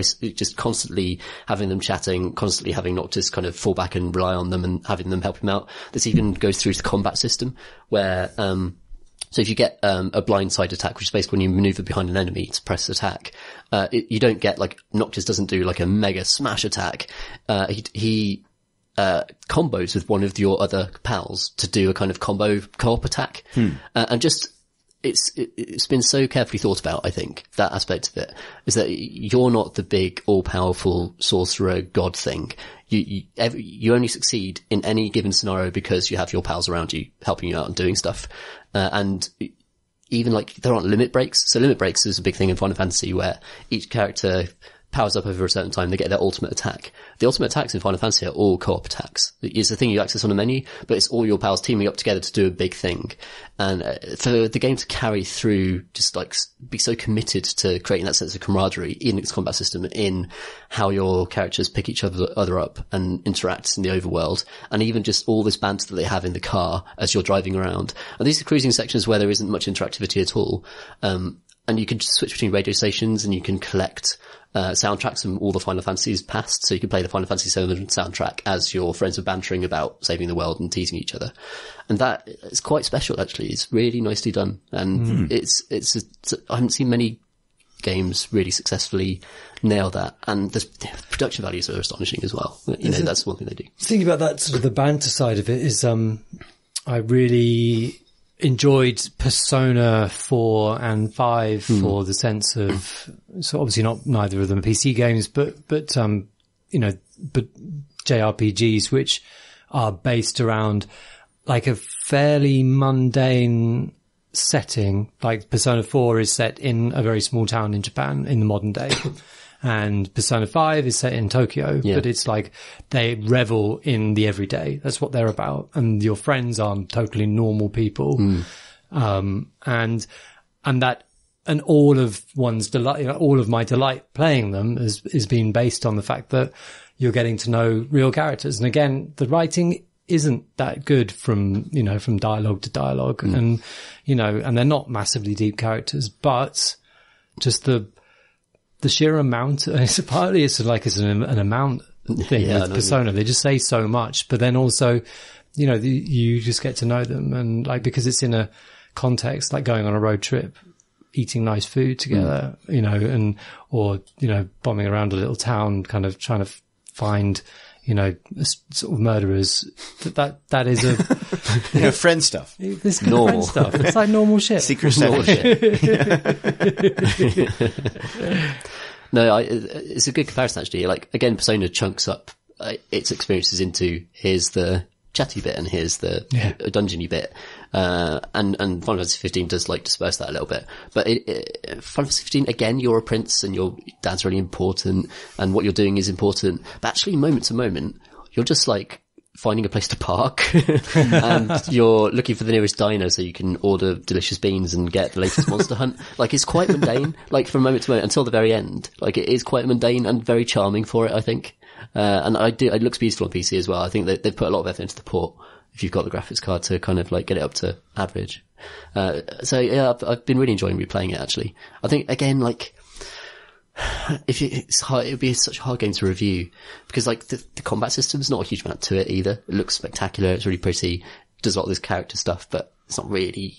constantly having them chatting, constantly having Noctis kind of fall back and rely on them and having them help him out. This even goes through to the combat system where, so if you get a blindside attack, which is basically when you maneuver behind an enemy to press attack, you don't get like, Noctis doesn't do like a mega smash attack. He combos with one of your other pals to do a kind of combo co-op attack. And just, it's been so carefully thought about, I think, that aspect of it, is that you're not the big all-powerful sorcerer god thing. You only succeed in any given scenario because you have your pals around you helping you out and doing stuff. And even like there aren't limit breaks. So limit breaks is a big thing in Final Fantasy where each character powers up over a certain time, they get their ultimate attack. The ultimate attacks in Final Fantasy are all co-op attacks. It's the thing you access on a menu, but it's all your pals teaming up together to do a big thing. And for the game to carry through, just like be so committed to creating that sense of camaraderie in its combat system, in how your characters pick each other up and interact in the overworld, and even just all this banter that they have in the car as you're driving around. And these are cruising sections where there isn't much interactivity at all. And you can just switch between radio stations, and you can collect soundtracks from all the Final Fantasies past. So you can play the Final Fantasy VII soundtrack as your friends are bantering about saving the world and teasing each other. And that is quite special, actually. It's really nicely done. And I haven't seen many games really successfully nail that. And the production values are astonishing as well. That's one thing they do. Thinking about that, sort of the banter side of it is, I really enjoyed Persona 4 and 5 for the sense of, so obviously neither of them are PC games, but JRPGs, which are based around like a fairly mundane setting. Like Persona 4 is set in a very small town in Japan in the modern day. And Persona 5 is set in Tokyo, but it's like they revel in the everyday. That's what they're about. And your friends are totally normal people. And all of one's delight, all of my delight playing them is being based on the fact that you're getting to know real characters. And again, the writing isn't that good from dialogue to dialogue. And, and they're not massively deep characters, but just the sheer amount, partly it's like it's an amount thing with Persona. They just say so much, but then also, you just get to know them. And like, because it's in a context, like going on a road trip, eating nice food together, or bombing around a little town, kind of trying to find, sort of murderers. That is friend stuff. This kind of friend stuff. It's like normal shit. Secret normal shit. No, it's a good comparison actually. Like again, Persona chunks up its experiences into here's the chatty bit and here's the dungeony bit. And Final Fantasy 15 does like disperse that a little bit. But Final Fantasy 15, again, you're a prince and your dad's really important and what you're doing is important. But actually, moment to moment, you're just like finding a place to park and you're looking for the nearest diner so you can order delicious beans and get the latest Monster Hunt. Like, it's quite mundane, like from moment to moment until the very end. Like, it is quite mundane and very charming for it, I think. And it looks beautiful on PC as well. I think that they've put a lot of effort into the port if you've got the graphics card to kind of like get it up to average. So yeah, I've been really enjoying replaying it actually. I think again, like, it's hard, it would be such a hard game to review because like the combat system's not a huge amount to it either. It looks spectacular. It's really pretty. Does a lot of this character stuff, but it's not really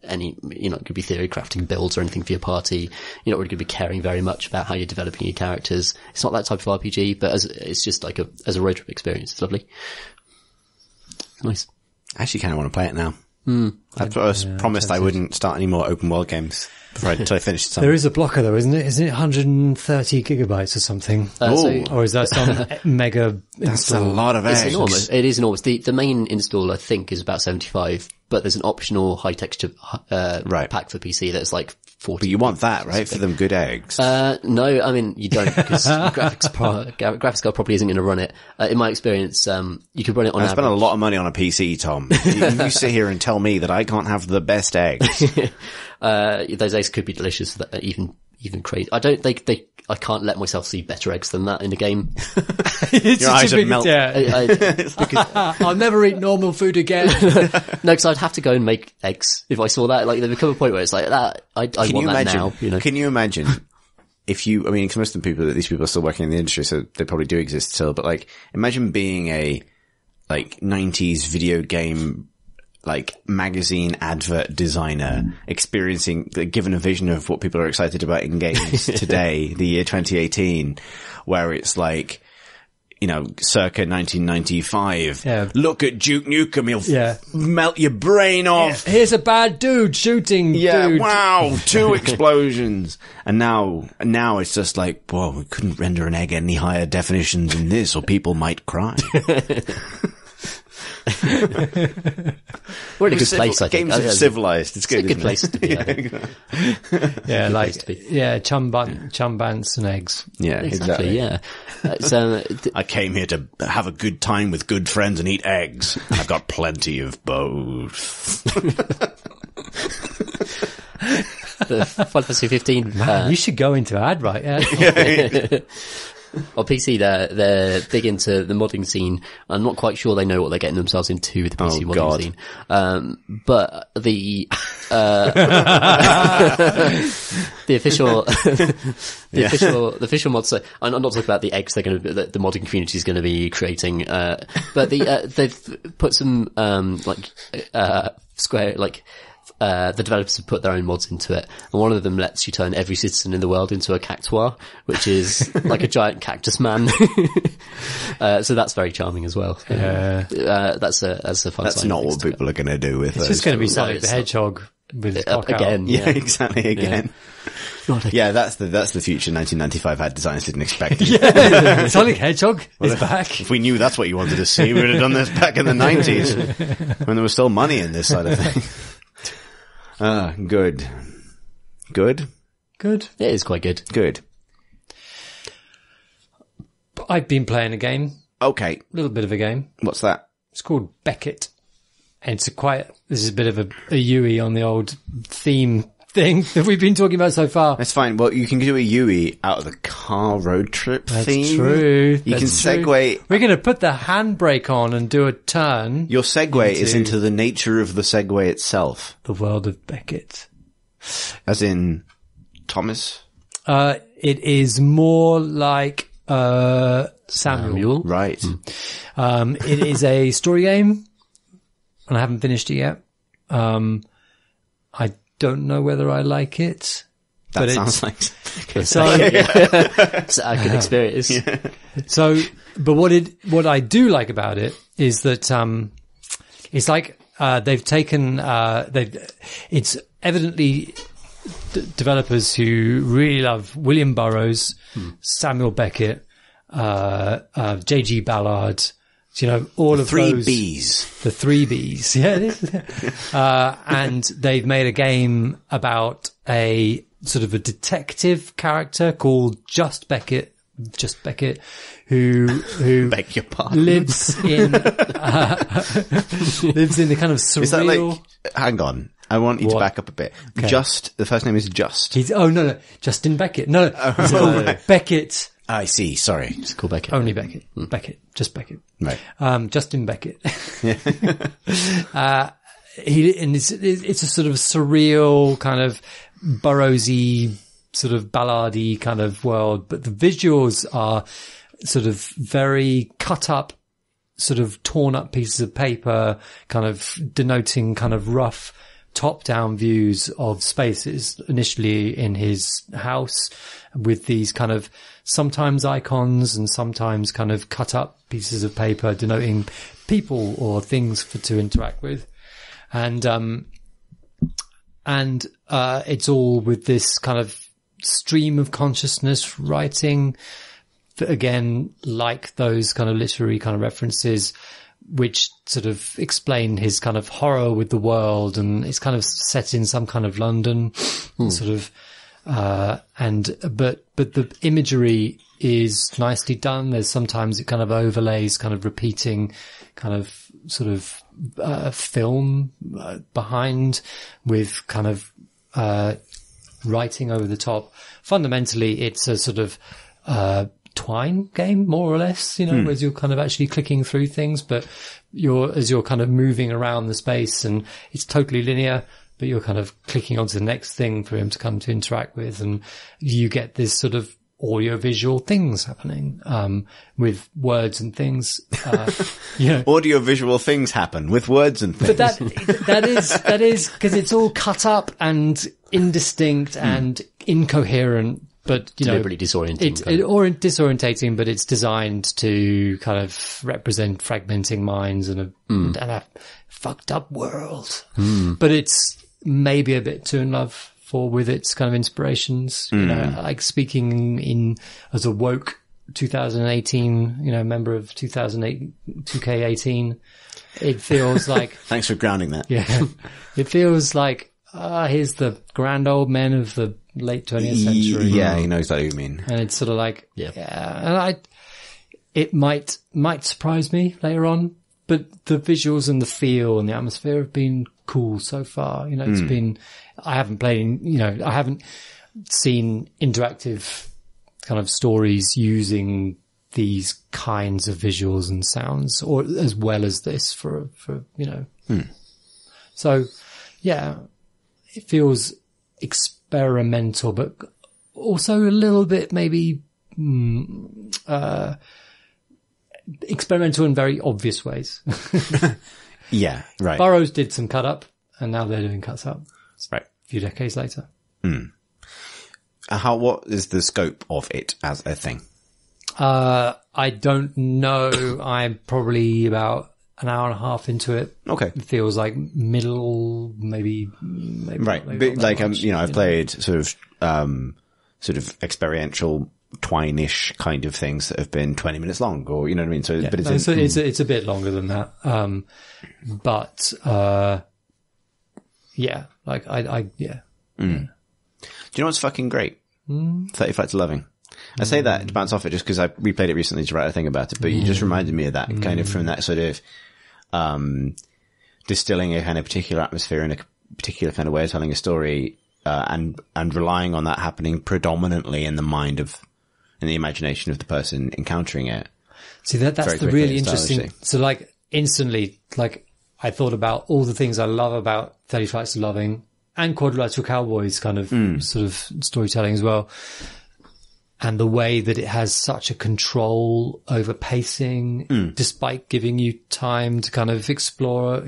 it could be theory crafting builds or anything for your party. You're not really going to be caring very much about how you're developing your characters. It's not that type of RPG, but it's just like as a road trip experience. It's lovely. Nice. I actually kind of want to play it now. I was promised I wouldn't start any more open world games until I finished some. There is a blocker though, isn't it? Isn't it 130 gigabytes or something? Or is that some mega That's install? A lot of eggs. It's enormous. It is enormous. The main install, I think, is about 75, but there's an optional high texture pack for PC that's like 40. But you want that, right? For them good eggs. No, I mean, you don't, because graphics card probably isn't going to run it. In my experience, you could run it on average. I spent a lot of money on a PC, Tom. You sit here and tell me that I can't have the best eggs. Those eggs could be delicious, even crazy. I can't let myself see better eggs than that in a game. Your eyes would melt. I'll never eat normal food again. No, because I'd have to go and make eggs if I saw that. Like, there would come a point where it's like, that, I want that now, Can you imagine if because most of these people are still working in the industry, so they probably do exist still, but like, imagine being a, like, 90s video game, like, magazine advert designer given a vision of what people are excited about in games today, the year 2018, where it's like, circa 1995. Yeah. Look at Duke Nukem, he'll melt your brain off. Yeah. Here's a bad dude shooting dude. Wow, 2 explosions. And now it's just like, whoa, we couldn't render an egg any higher definitions than this or people might cry. We're in a good place, I think. Games are civilized. It's good. It's a good place to be, I think. Chumbants and eggs. Yeah, exactly. Yeah. I came here to have a good time with good friends and eat eggs. I've got plenty of both. The Final Fantasy 15. You should go into ad, right? Yeah. On PC, they're big into the modding scene. I'm not quite sure they know what they're getting themselves into with the PC modding scene. But the official mod site, I'm not talking about the eggs the modding community is going to be creating, but they've put some, the developers have put their own mods into it, and one of them lets you turn every citizen in the world into a cactuar, which is like a giant cactus man. So that's very charming as well. That's a fun. That's not what people are going to do with it. It's just going to be Sonic the Hedgehog with his cock again. Yeah, exactly. Again. Yeah, that's the future 1995 ad designers didn't expect. Yeah, Sonic Hedgehog is back. If we knew that's what you wanted to see, we would have done this back in the 90s when there was still money in this side of things. Good. It is quite good. Good. I've been playing a game. Okay. A little bit of a game. What's that? It's called Beckett. And this is a bit of a Yui on the old theme thing that we've been talking about so far. That's fine. Well, you can do a Yui out of the car road trip theme. That's true. You can segue. We're going to put the handbrake on and do a turn. Your segue is into the nature of the segue itself. The world of Beckett. As in Thomas? It is more like Samuel. Right. It is a story game, and I haven't finished it yet. I don't know whether I like it. That sounds like it's a good experience. So But what I do like about it is that, it's like, they've taken, it's evidently developers who really love William Burroughs, Samuel Beckett, J.G. Ballard, all of those. Bs. The 3 Bs. Yeah, it is. And they've made a game about a sort of a detective character called Just Beckett, who Beg your pardon. lives in the kind of surreal. Is that like, hang on. I want you to back up a bit. Okay. The first name is Just. No, Justin Beckett. No, he's called Beckett. I see. Sorry. It's called Beckett. Only Beckett. Beckett. Just Beckett. Right. Justin Beckett. It's a sort of surreal kind of Burroughsy, sort of ballardy kind of world, but the visuals are sort of very cut up, sort of torn up pieces of paper, kind of denoting kind of rough top-down views of spaces, initially in his house, with these kind of sometimes icons and sometimes kind of cut up pieces of paper denoting people or things to interact with. And it's all with this kind of stream of consciousness writing, again, like those kind of literary kind of references, which sort of explain his kind of horror with the world, and it's kind of set in some kind of London, sort of, but the imagery is nicely done. There's sometimes it kind of overlays kind of repeating kind of sort of, film behind with kind of, writing over the top. Fundamentally, it's a sort of, twine game, more or less, as you're kind of actually clicking through things, but as you're kind of moving around the space, and it's totally linear, but you're kind of clicking onto the next thing for him to come to interact with, and you get this sort of audio-visual things happening, with words and things, Audio-visual things happen with words and things. But that is, because it's all cut up and indistinct and incoherent, but deliberately disorienting. Disorientating, but it's designed to kind of represent fragmenting minds and a fucked up world. But it's maybe a bit too in love with its kind of inspirations. Like speaking as a woke 2018, member of 2008 2K18, it feels like. Thanks for grounding that. Yeah, it feels like here's the grand old men of the late 20th century. Yeah, he knows what you mean. And it's sort of like, and it might surprise me later on, but the visuals and the feel and the atmosphere have been cool so far. It's been, I haven't seen interactive kind of stories using these kinds of visuals and sounds, or as well as this for. So yeah, it feels experimental, but also a little bit maybe experimental in very obvious ways. Yeah, right. Burroughs did some cut up, and now they're doing cuts up. Right. A few decades later. What is the scope of it as a thing? I don't know. I'm probably about an hour and a half into it. Okay. It feels like middle, maybe right. Maybe But like, I've played sort of experiential twine-ish kind of things that have been 20 minutes long, or, you know what I mean? So, but it's a bit longer than that. Yeah, like yeah. Do you know what's fucking great? 30 Flights of Loving. I say that to bounce off it just because I replayed it recently to write a thing about it, but you just reminded me of that kind of from that sort of, distilling a kind of particular atmosphere and a particular kind of way of telling a story, and relying on that happening predominantly in the mind in the imagination of the person encountering it. See, that's the really interesting. So like instantly, like I thought about all the things I love about 30 Flights of Loving and Quadrilateral Cowboys kind of sort of storytelling as well. And the way that it has such a control over pacing, despite giving you time to kind of explore,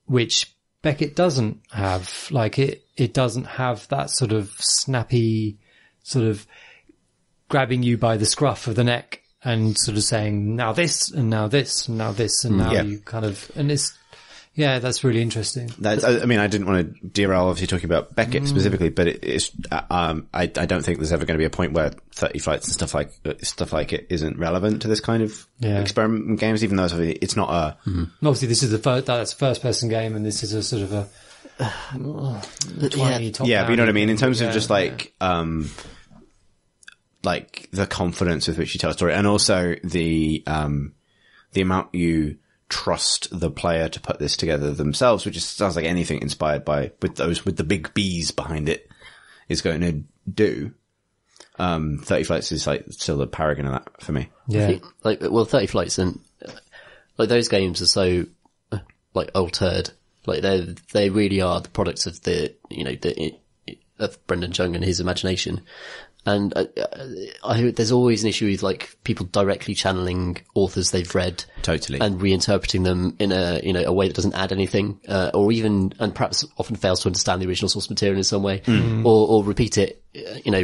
which Beckett doesn't have. Like it doesn't have that sort of snappy sort of grabbing you by the scruff of the neck and sort of saying, now this, and now this, and now this, and now you kind of, and it's, yeah, that's really interesting. I mean, I didn't want to derail obviously talking about Beckett specifically, but it's, I don't think there's ever going to be a point where 30 flights and stuff like it isn't relevant to this kind of experiment games, even though it's not a... Obviously this is that's a first person game, and this is a sort of a 20 top but you know what I mean? In terms of just like the confidence with which you tell a story, and also the amount you trust the player to put this together themselves, which sounds like anything inspired by with the big B's behind it is going to do. 30 Flights is like still the paragon of that for me. Yeah. 30 Flights and like those games are so like altered. Like they really are the products of of Brendan Chung and his imagination. And there's always an issue with like people directly channeling authors they've read, totally, and reinterpreting them in a way that doesn't add anything, or even and perhaps often fails to understand the original source material in some way, or repeat it,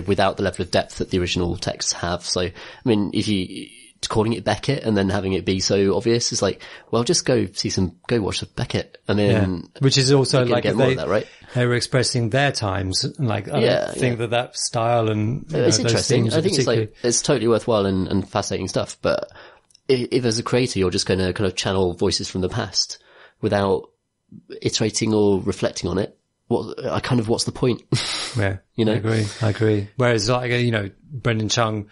without the level of depth that the original texts have. So, I mean, calling it Beckett and then having it be so obvious is like, well, just go watch the Beckett, and then which is also like get more of that, right? They were expressing their times, and like I don't think that style and it's interesting. I think particularly... it's totally worthwhile and fascinating stuff. But if as a creator you're just going to kind of channel voices from the past without iterating or reflecting on it, what's the point? Yeah, I agree. Whereas like Brendan Chung,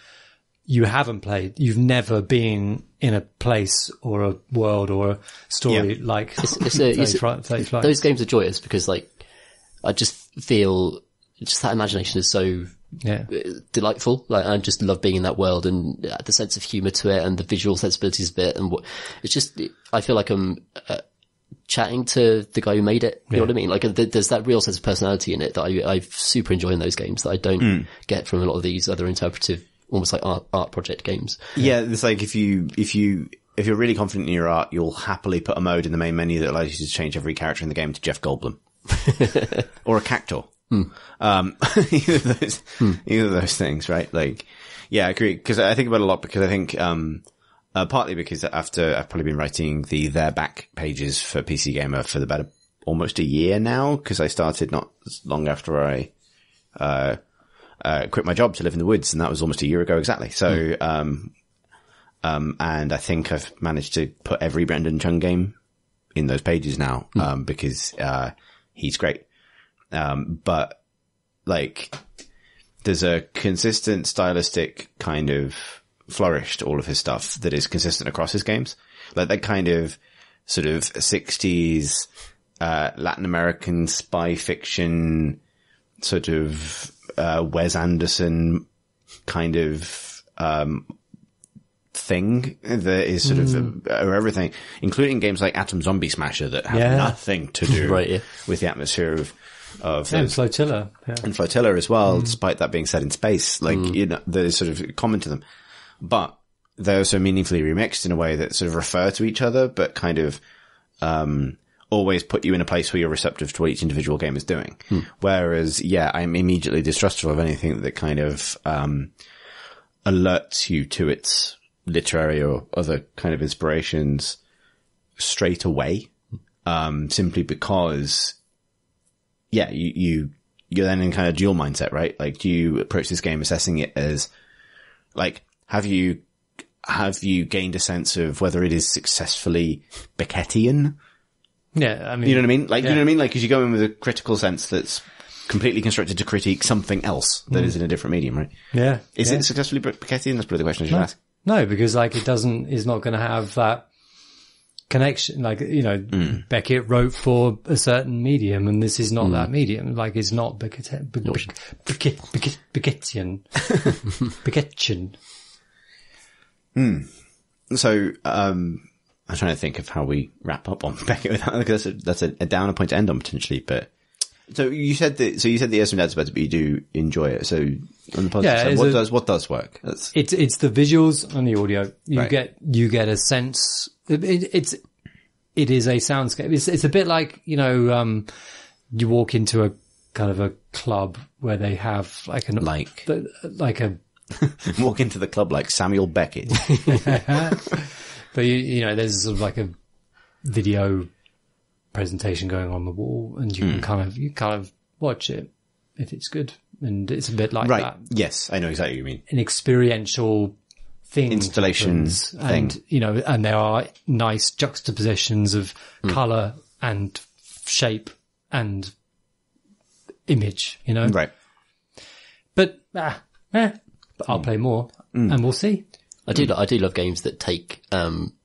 you've never been in a place or a world or a story like those games are joyous because like I just feel just that imagination is so delightful. Like I just love being in that world and the sense of humor to it and the visual sensibilities of it, and I feel like I'm chatting to the guy who made it. You know what I mean? Like there's that real sense of personality in it that I super enjoy in those games that I don't get from a lot of these other interpretive, almost like art project games. Yeah, it's like if you're really confident in your art, you'll happily put a mode in the main menu that allows you to change every character in the game to Jeff Goldblum. Or a cactus. Either of those things, right? Like, yeah, I agree. Cause I think about it a lot because I think, partly because after I've probably been writing their back pages for PC Gamer for about almost a year now, cause I started not long after I, quit my job to live in the woods, and that was almost a year ago exactly. So, and I think I've managed to put every Brendan Chung game in those pages now, because, he's great. But like, there's a consistent stylistic kind of flourish to all of his stuff that is consistent across his games. Like that kind of sort of 60s, Latin American spy fiction sort of, Wes Anderson kind of, thing that is sort of everything, including games like Atom Zombie Smasher that have nothing to do with the atmosphere of and Flotilla. Yeah. And Flotilla as well, despite that being set in space, like, that is sort of common to them. But they're also meaningfully remixed in a way that sort of refer to each other, but kind of, always put you in a place where you're receptive to what each individual game is doing. Whereas, I'm immediately distrustful of anything that kind of, alerts you to its literary or other kind of inspirations straight away. Simply because, you're then in kind of dual mindset, right? Like, do you approach this game assessing it as, like, have you gained a sense of whether it is successfully Beckettian? Yeah, I mean, you know what I mean? Like, you know what I mean? Like, cause you go in with a critical sense that's completely constructed to critique something else that is in a different medium, right? Yeah. Is it successfully Beckettian? That's probably the question I should ask. No, because like is not going to have that connection. Like, Beckett wrote for a certain medium and this is not that medium. Like, it's not Beckettian. Beckettian. So, I'm trying to think of how we wrap up on Beckett without, because that's a downer point to end on potentially, but. So you said the Awesome Testbed, but you do enjoy it. So on the positive side, what does work? It's the visuals and the audio. You get a sense. It is a soundscape. It's a bit like, you walk into a kind of a club where they have like a Walk into the club like Samuel Beckett. But you know, there's sort of like a video presentation going on the wall, and you can kind of watch it if it's good, and it's a bit like that. Yes, I know exactly what you mean. An experiential thing, installation thing, and you know, and there are nice juxtapositions of color and shape and image, you know. Right. But I'll play more, and we'll see. I do love games that take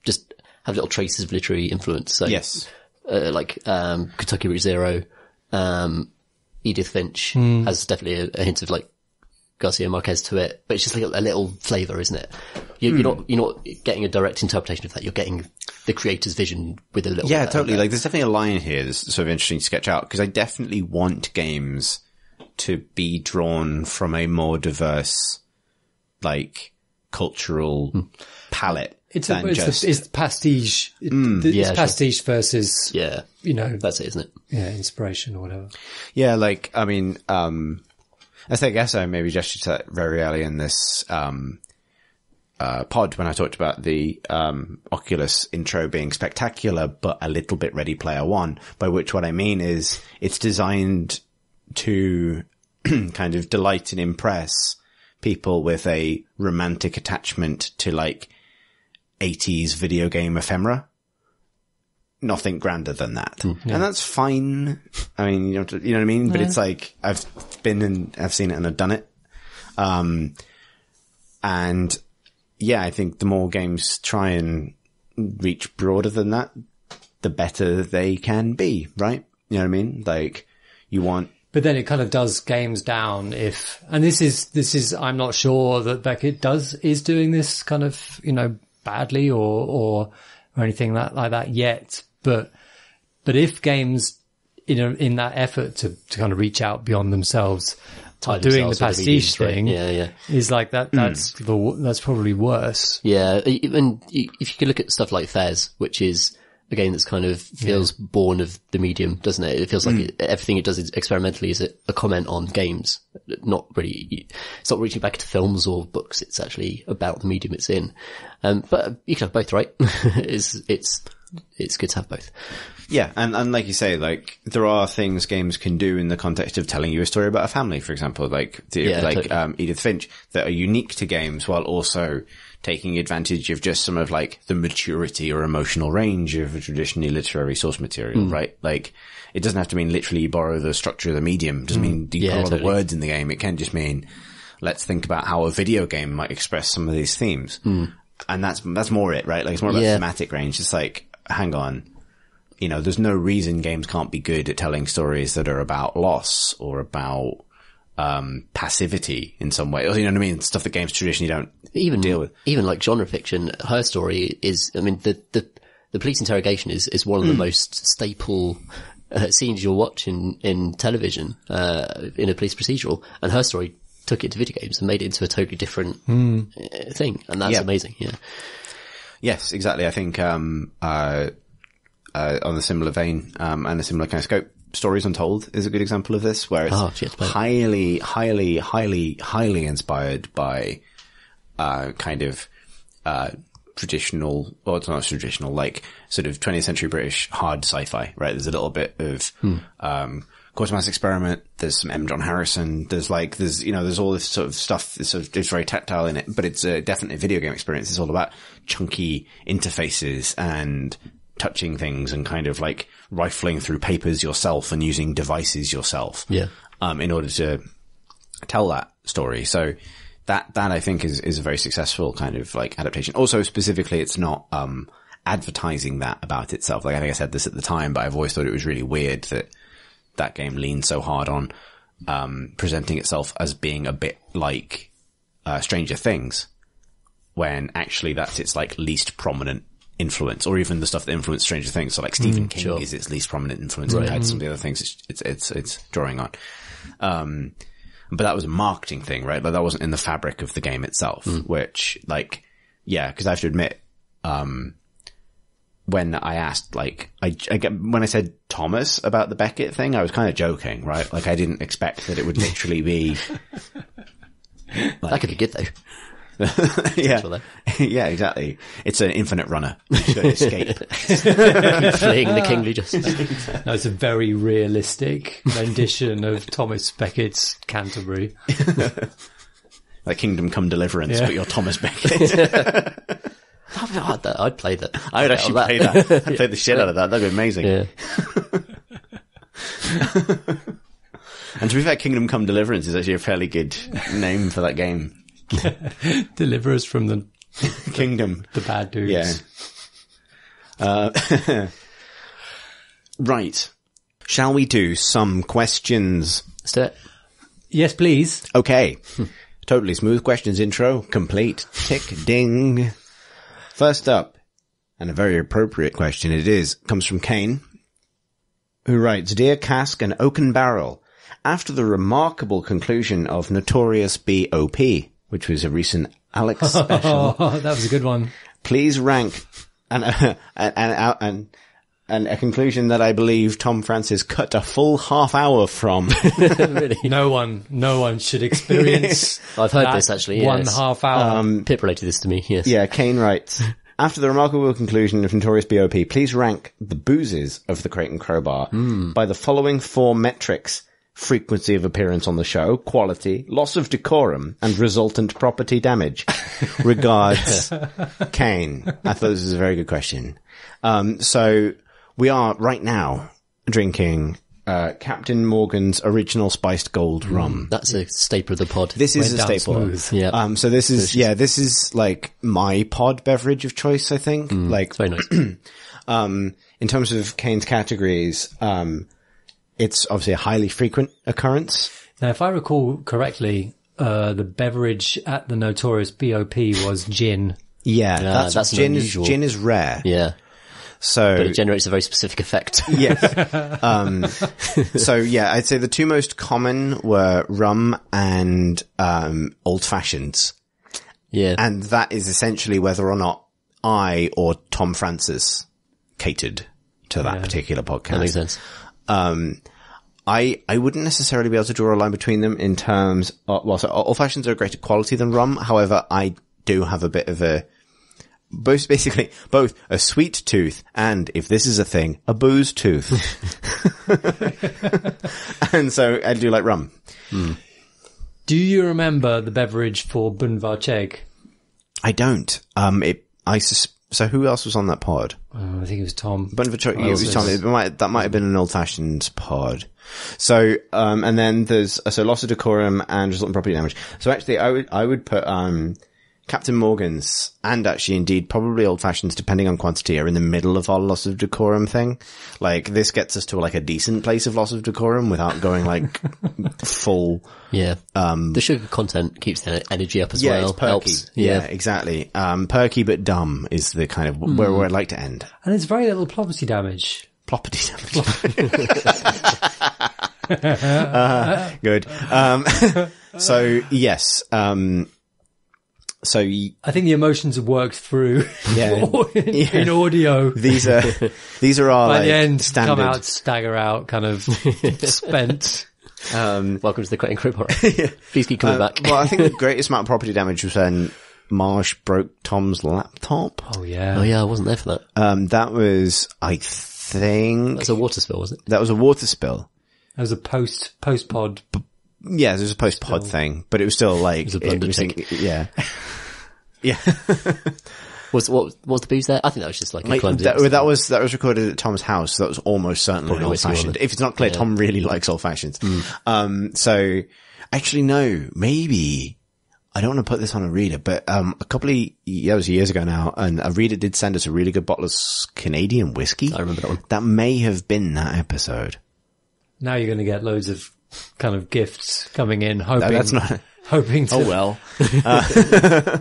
just have little traces of literary influence. So yes, like Kentucky Route Zero, Edith Finch has definitely a hint of like Garcia Marquez to it, but it's just like a little flavour, isn't it? You're not getting a direct interpretation of that. You're getting the creator's vision with a little. Yeah, bit totally. Like there's definitely a line here that's sort of interesting to sketch out, because I definitely want games to be drawn from a more diverse, like, cultural palette. It's pastiche. It's pastiche versus, you know, that's it, isn't it? Yeah, inspiration or whatever. Yeah, like, I mean, I guess I maybe gestured to that very early in this, pod when I talked about the, Oculus intro being spectacular, but a little bit Ready Player One, by which what I mean is it's designed to kind of delight and impress people with a romantic attachment to like 80s video game ephemera. Nothing grander than that. And that's fine. I mean, you know what I mean? But it's like, I've seen it and I've done it. And yeah, I think the more games try and reach broader than that, the better they can be, right? You know what I mean? Like, you want... But then it kind of does games down and this is, I'm not sure that Beckett is doing this kind of, you know, badly or anything like that yet. But if games, you know, in that effort to kind of reach out beyond themselves, doing the pastiche thing, is like that. That's probably worse. Yeah, and if you could look at stuff like Fez, which is a game that's kind of feels born of the medium, doesn't it? It feels like everything it does experimentally is a comment on games. Not really, it's not reaching back into films or books. It's actually about the medium it's in. But you can have both, right? It's good to have both. Yeah, and like you say, like, there are things games can do in the context of telling you a story about a family, for example, like totally. Edith Finch, that are unique to games while also taking advantage of just some of like the maturity or emotional range of a traditionally literary source material, right? Like, it doesn't have to mean literally borrow the structure of the medium. It doesn't mean you put a lot of words in the game. It can just mean, let's think about how a video game might express some of these themes. And that's more it, right? Like, it's more about thematic range. It's like, hang on, you know, there's no reason games can't be good at telling stories that are about loss or about passivity in some way. You know what I mean? Stuff that games traditionally don't deal with. Even like genre fiction, her story is, I mean, the police interrogation is one of the most staple scenes you'll watch in television, in a police procedural, and her story took it to video games and made it into a totally different thing. And that's amazing. Yeah. Yes, exactly. I think, on a similar vein, and a similar kind of scope, Stories Untold is a good example of this, where it's highly inspired by, kind of, traditional, or it's not traditional, like sort of 20th century British hard sci-fi, right? There's a little bit of, Quatermass Experiment, there's some M. John Harrison, there's all this sort of stuff, it's very tactile in it, but it's definitely a video game experience. It's all about chunky interfaces and touching things and kind of like rifling through papers yourself and using devices yourself. In order to tell that story. So that I think is a very successful kind of like adaptation. Also, specifically, it's not, advertising that about itself. Like, I think I said this at the time, but I've always thought it was really weird that game leaned so hard on, presenting itself as being a bit like, Stranger Things, when actually that's its like least prominent influence, or even the stuff that influenced Stranger Things. So like Stephen King is its least prominent influence compared to some of the other things it's drawing on. But that was a marketing thing, right? Like, that wasn't in the fabric of the game itself, which, like, yeah, because I have to admit, when I asked, like, when I said Thomas about the Beckett thing, I was kind of joking, right? Like, I didn't expect that it would literally be That could be good though. Yeah. Yeah, exactly. It's an infinite runner. You've got to escape. Fleeing the kingly justice. No, it's a very realistic rendition of Thomas Beckett's Canterbury. Like Kingdom Come Deliverance, but you're Thomas Beckett. I'd play that. I would actually play that. I'd play the shit out of that. That'd be amazing. Yeah. And to be fair, Kingdom Come Deliverance is actually a fairly good name for that game. Deliver us from the Kingdom. the bad dudes. Yeah. Right. Shall we do some questions? Let's do it. Yes, please. Okay. Totally smooth questions intro. Complete. Tick. Ding. First up, and a very appropriate question it is, comes from Kane, who writes, Dear Cask and Oaken Barrel, after the remarkable conclusion of Notorious B.O.P., which was a recent Alex special. Oh, that was a good one. Please rank and a conclusion that I believe Tom Francis cut a full half hour from. Really? No one should experience. I've heard this actually. One yes. half hour. Pip related this to me. Yes. Yeah, Kane writes, after the remarkable conclusion of Notorious B.O.P., please rank the boozes of the Crate and Crowbar by the following 4 metrics: frequency of appearance on the show, quality, loss of decorum, and resultant property damage. Regards, Kane. I thought this was a very good question. So we are right now drinking Captain Morgan's original spiced gold rum. That's a staple of the pod. This is a Went down staple. smooth. Yeah. So this is, this is like my pod beverage of choice, I think. It's very nice. In terms of Kane's categories, it's obviously a highly frequent occurrence. Now, if I recall correctly, the beverage at the Notorious BOP was gin. Yeah, that's gin unusual. Gin is rare. Yeah. So But it generates a very specific effect. yes. So yeah, I'd say the 2 most common were rum and old fashions. Yeah. And that is essentially whether or not I or Tom Francis catered to that particular podcast. That makes sense. I wouldn't necessarily be able to draw a line between them in terms of, so old fashions are greater quality than rum. However, I do have a bit of both a sweet tooth and, if this is a thing, a booze tooth. And so I do like rum. Do you remember the beverage for Bunvarcheg? I don't. So who else was on that pod? I think it was Tom. That might have been an old fashions pod. So, and then there's, loss of decorum and resultant property damage. So actually I would put, Captain Morgan's and actually indeed probably old fashions, depending on quantity, are in the middle of our loss of decorum thing. Like this gets us to like a decent place of loss of decorum without going like full. Yeah. The sugar content keeps the energy up as well. It's perky. Helps. Yeah, exactly. Perky but dumb is the kind of where I'd like to end. And there's very little property damage. Property damage. Good. So yes, so I think the emotions have worked through in audio. These are our By the end, standard. come out, stagger out, kind of spent. Welcome to the Crate and Crowbar. Please keep coming back. Well, I think the greatest amount of property damage was when Marsh broke Tom's laptop. Oh yeah. Oh yeah, I wasn't there for that. That was, I think... That's a water spill, was it? That was a water spill. That was a post-pod. Yeah, there was a post-pod thing, but it was still like... It was a blundered thing. Yeah. Yeah. What was the booze there? I think that was just like a clumsy... That was recorded at Tom's house, so that was almost certainly Probably old-fashioned. If it's not clear, Tom really likes old-fashions. So, actually no, maybe... I don't want to put this on a reader, but that was years ago now, and a reader did send us a really good bottle of Canadian whiskey. I remember that one. That may have been that episode. Now you're going to get loads of kind of gifts coming in, hoping to Oh well.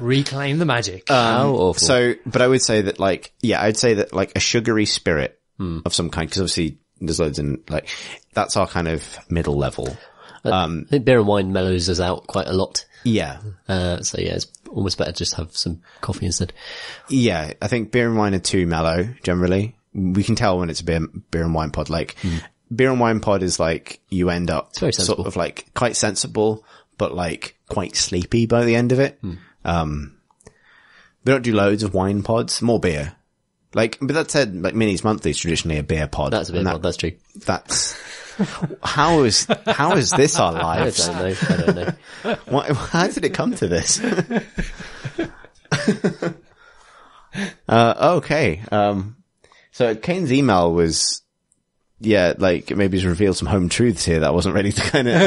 reclaim the magic. How awful. But I would say that I'd say that like a sugary spirit of some kind, because obviously there's loads in, like, that's our kind of middle level. I think beer and wine mellows us out quite a lot. Yeah. So yeah, it's almost better to just have some coffee instead. Yeah, I think beer and wine are too mellow, generally. We can tell when it's a beer and wine pod. Like, beer and wine pod is like, you end up very sensible. sort of like quite sensible, but like quite sleepy by the end of it. We don't do loads of wine pods, more beer. Like, but that said, like Minis Monthly is traditionally a beer pod. That's a beer pod, that's true. That's, how is this our lives? I don't know. How did it come to this? Okay. So Kane's email was, like maybe he's revealed some home truths here that I wasn't ready to kind of,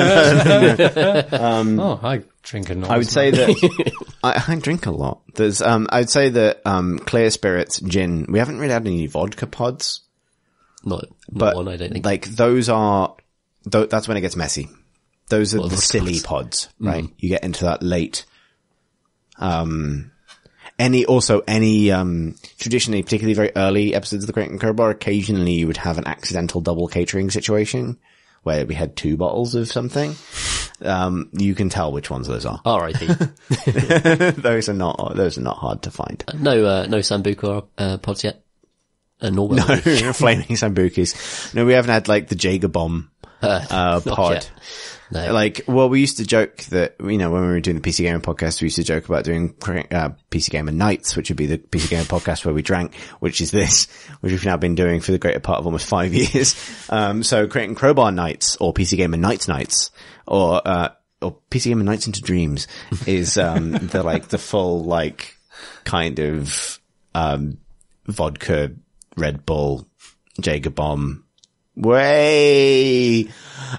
I drink a lot. I would say that I drink a lot. There's, I'd say that, Clear Spirits gin, we haven't really had any vodka pods. Not But one, I don't think. like those are, that's when it gets messy. Those are the silly pods, right? You get into that late, traditionally, particularly very early episodes of the Crate and Crowbar, occasionally you would have an accidental double catering situation where we had 2 bottles of something. You can tell which ones those are. R.I.P. Those are not hard to find. No Sambuca pods yet. Norwell. No, flaming Sambukis. No, we haven't had like the Jaeger bomb, pod. Yet. No. Like, well, we used to joke that, when we were doing the PC Gamer podcast, we used to joke about doing, PC Gamer Nights, which would be the PC Gamer podcast where we drank, which is this, which we've now been doing for the greater part of almost 5 years. So Crate and Crowbar Nights, or PC Gamer Nights, or PC Gamer Nights into Dreams is, the full, like, kind of, vodka, Red Bull, Jaeger bomb, way,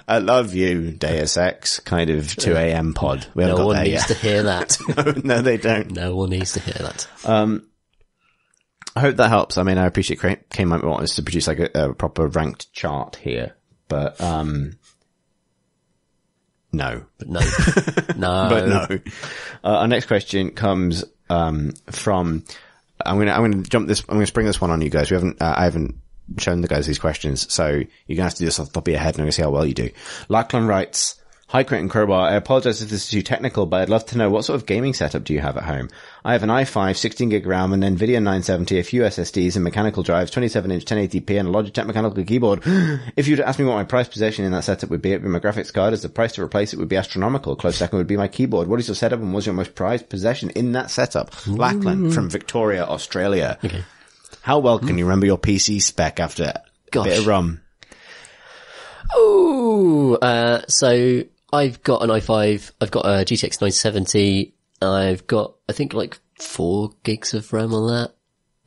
I love you, Deus Ex, kind of 2 a.m. pod. We haven't got one there needs yet. to hear that. No, they don't. No one needs to hear that. I hope that helps. I mean, I appreciate Kane might want us to produce like a proper ranked chart here, but, no. But no. No. But no. Our next question comes, from, I'm gonna spring this one on you guys. I haven't shown the guys these questions, so you're gonna have to do this off the top of your head and I'm gonna see how well you do. Lachlan writes, Hi Crate and Crowbar, I apologize if this is too technical, but I'd love to know what sort of gaming setup do you have at home? I have an i5, 16GB RAM, an Nvidia 970, a few SSDs and mechanical drives, 27-inch 1080p and a Logitech mechanical keyboard. If you'd ask me what my prized possession in that setup would be, it would be my graphics card, as the price to replace it would be astronomical. Close second would be my keyboard. What is your setup and what's your most prized possession in that setup? Lachlan from Victoria, Australia. Okay. How well can you remember your PC spec after a bit of rum? Oh, so I've got an i5, I've got a GTX 970, I've got, I think, like 4 gigs of RAM on that,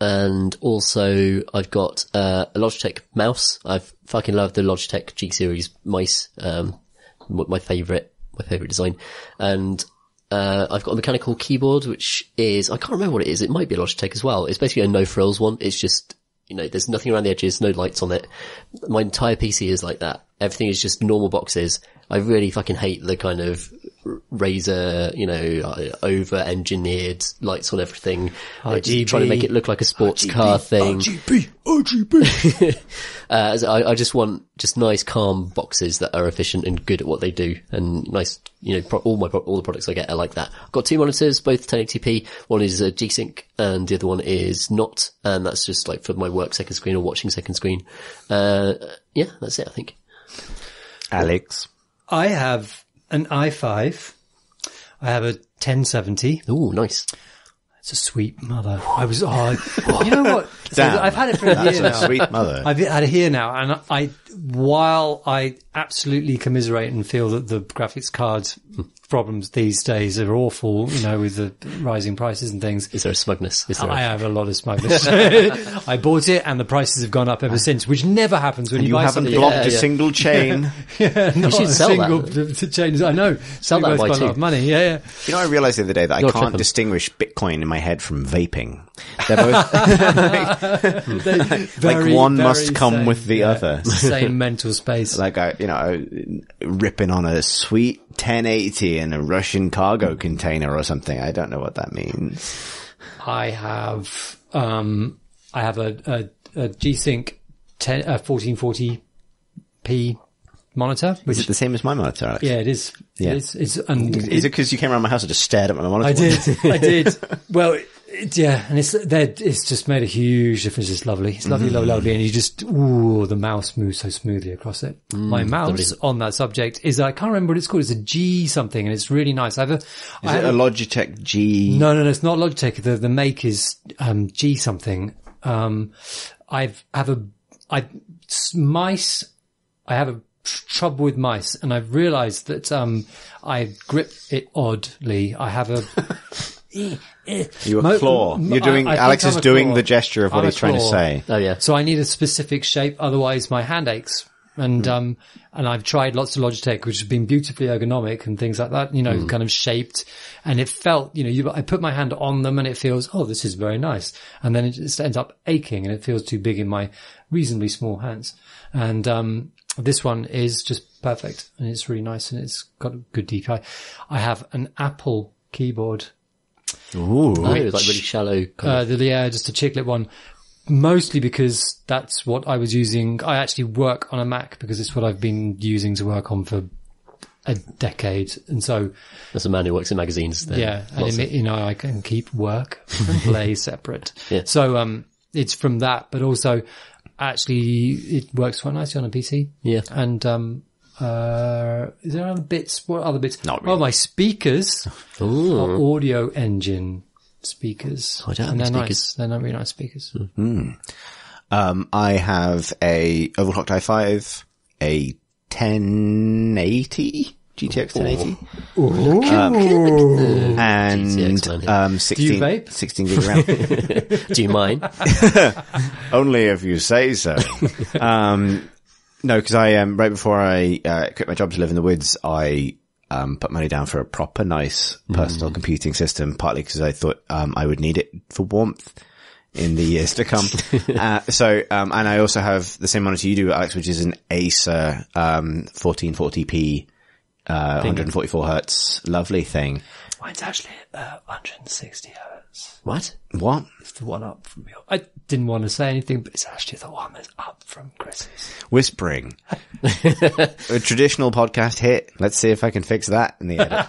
and also I've got a Logitech mouse. I've fucking loved the Logitech G Series mice, my favourite design, and I've got a mechanical keyboard, which is, I can't remember what it is, it might be a Logitech as well. It's basically a no frills one, it's just, there's nothing around the edges, no lights on it. My entire PC is like that. Everything is just normal boxes. I really fucking hate the kind of Razer, over-engineered lights on everything. RGB. Trying to make it look like a sports car thing. RGB. I just want just nice, calm boxes that are efficient and good at what they do. And nice, all the products I get are like that. I've got 2 monitors, both 1080p. One is a G-Sync and the other one is not. And that's just like for my work second screen or watching second screen. That's it, I think. Alex. I have an i5. I have a 1070. Ooh, nice. It's a sweet mother. You know what? So Damn. I've had it for a year now. Sweet mother. I've had it here now, and while I absolutely commiserate and feel that the graphics card problems these days are awful, with the rising prices and things. Is there a smugness? I have a lot of smugness. I bought it and the prices have gone up ever since, which never happens when you buy something. You haven't blocked a single chain. You should sell that. Chain. I know. Sell that by quite a lot of money. Yeah. I realized the other day that I can't distinguish Bitcoin in my head from vaping. They're both like one must come with the other. Same mental space. Like ripping on a sweet 1080 in a Russian cargo container or something. I don't know what that means. I have a G-Sync 1440p monitor. Is it the same as my monitor, Alex? Yeah, it is. Yeah. Is it because you came around my house and just stared at my monitor? I did. Well, And it's just made a huge difference. It's lovely. It's lovely, lovely. And you just, the mouse moves so smoothly across it. My mouse on that subject is, I can't remember what it's called. It's a G something and it's really nice. Is it a Logitech G? No, it's not Logitech. The make is, G something. I have a trouble with mice, and I've realized that, I grip it oddly. I have a, You a claw. You're doing, Alex is doing the gesture of what he's trying to say. Oh yeah. So I need a specific shape, otherwise my hand aches. And I've tried lots of Logitech, which has been beautifully ergonomic and things like that, kind of shaped. And it felt, I put my hand on them and it feels, this is very nice. And then it just ends up aching and it feels too big in my reasonably small hands. And, this one is just perfect and it's really nice and it's got a good DPI. I have an Apple keyboard. Ooh. It's like really shallow. Just a chiclet one. Mostly because that's what I was using. I actually work on a Mac because it's what I've been using to work on for a decade. And so. As a man who works in magazines. And I can keep work and play separate. Yeah. So, it's from that, but also actually it works quite nicely on a PC. Yeah. And, is there other bits? What other bits? Not really. Oh, my speakers are audio engine speakers. I don't have speakers. They're not really nice speakers. I have a overclocked i5, a 1080, GTX 1080. And, 16, Do you vape? 16 gig RAM. Do you mind? Only if you say so. No, because right before I quit my job to live in the woods, I put money down for a proper nice personal computing system, partly because I thought I would need it for warmth in the years to come. And I also have the same monitor you do, Alex, which is an Acer 1440p 144 hertz, lovely thing. Mine's actually 160 hertz. What? It's the one up from your. I didn't want to say anything, but it's actually the one that's up from Chris's. Whispering. A traditional podcast hit. Let's see if I can fix that in the edit.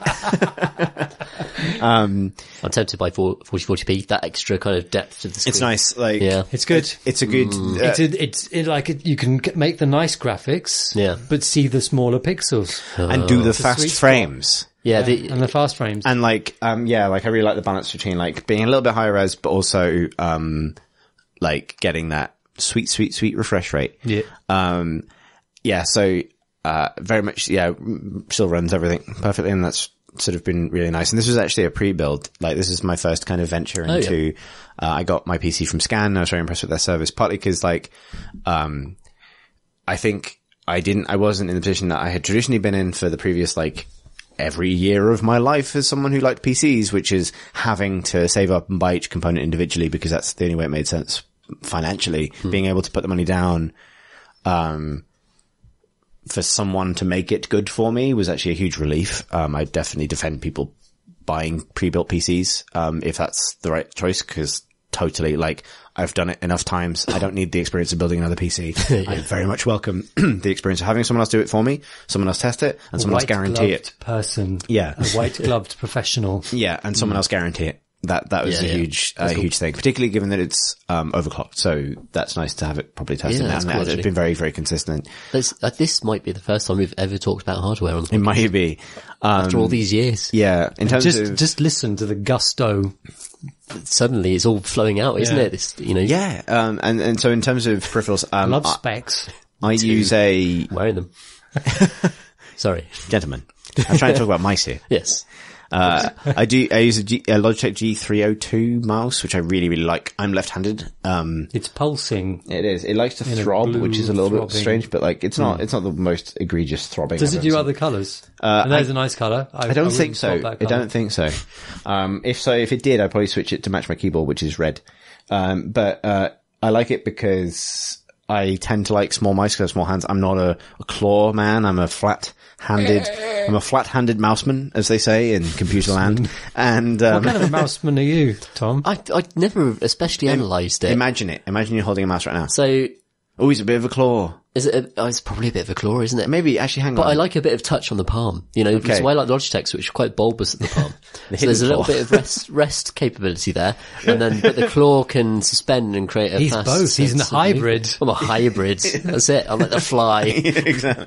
I'm tempted by 40p, that extra kind of depth to the screen. It's nice. It's good. It's a good. You can make the nice graphics, but see the smaller pixels and do the fast frames. Yeah, and the fast frames. And I really like the balance between being a little bit higher res, but also getting that sweet refresh rate. Yeah. So very much still runs everything perfectly, and that's sort of been really nice. And this was actually a pre-build. This is my first kind of venture into. I got my PC from Scan. I was very impressed with their service, partly because I think I wasn't in the position that I had traditionally been in for the previous every year of my life as someone who liked PCs, which is having to save up and buy each component individually because that's the only way it made sense financially. Being able to put the money down, for someone to make it good for me was actually a huge relief. I definitely defend people buying pre-built PCs, if that's the right choice, because totally, I've done it enough times. I don't need the experience of building another PC. I very much welcome the experience of having someone else do it for me, someone else test it, and someone else guarantee it. Person. Yeah. A white-gloved professional. Yeah, and someone else guarantee it. That was a huge thing, particularly given that it's overclocked. So that's nice to have it properly tested. Yeah, and it's been very, very consistent. This might be the first time we've ever talked about hardware on the podcast. It might be. After all these years. Yeah. In terms of just listen to the gusto. Suddenly it's all flowing out, isn't it? Yeah. And so in terms of peripherals, love specs. I use wearing them. Sorry. Gentlemen. I'm trying to talk about mice here. Yes. I use a Logitech G302 mouse, which I really, really like. I'm left-handed. It's pulsing. It is. It likes to throb, which is a little bit strange, but it's not the most egregious throbbing. Does it do other colours? And there's a nice colour. I don't think so. I don't think so. If it did, I'd probably switch it to match my keyboard, which is red. But I like it because I tend to like small mice because I have small hands. I'm not a claw man. I'm a flat-handed mouseman, as they say in computer land. And what kind of a mouseman are you, Tom? I never especially analysed it. Imagine it. Imagine you're holding a mouse right now. So he's a bit of a claw. Is it? It's probably a bit of a claw, isn't it? Maybe actually, hang on. But I like a bit of touch on the palm. You know, that's why I like Logitech's, which are quite bulbous at the palm. So there's a little bit of rest capability there, and then but the claw can suspend and create a. He's fast both. He's a hybrid. I'm a hybrid. That's it. I'm like the fly. Exactly.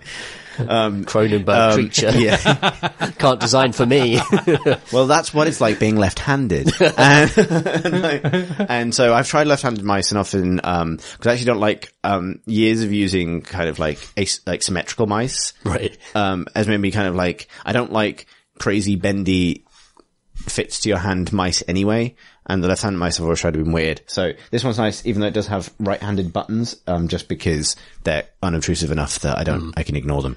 Cronenberg creature. Yeah. Can't design for me. Well, that's what it's like being left-handed. And so I've tried left-handed mice and often, cause I actually don't like, years of using kind of like symmetrical mice. Right. Has made me kind of like, I don't like crazy bendy fits to your hand mice anyway. And the left-handed mice have always tried to be weird. So this one's nice, even though it does have right-handed buttons, just because they're unobtrusive enough that I can ignore them.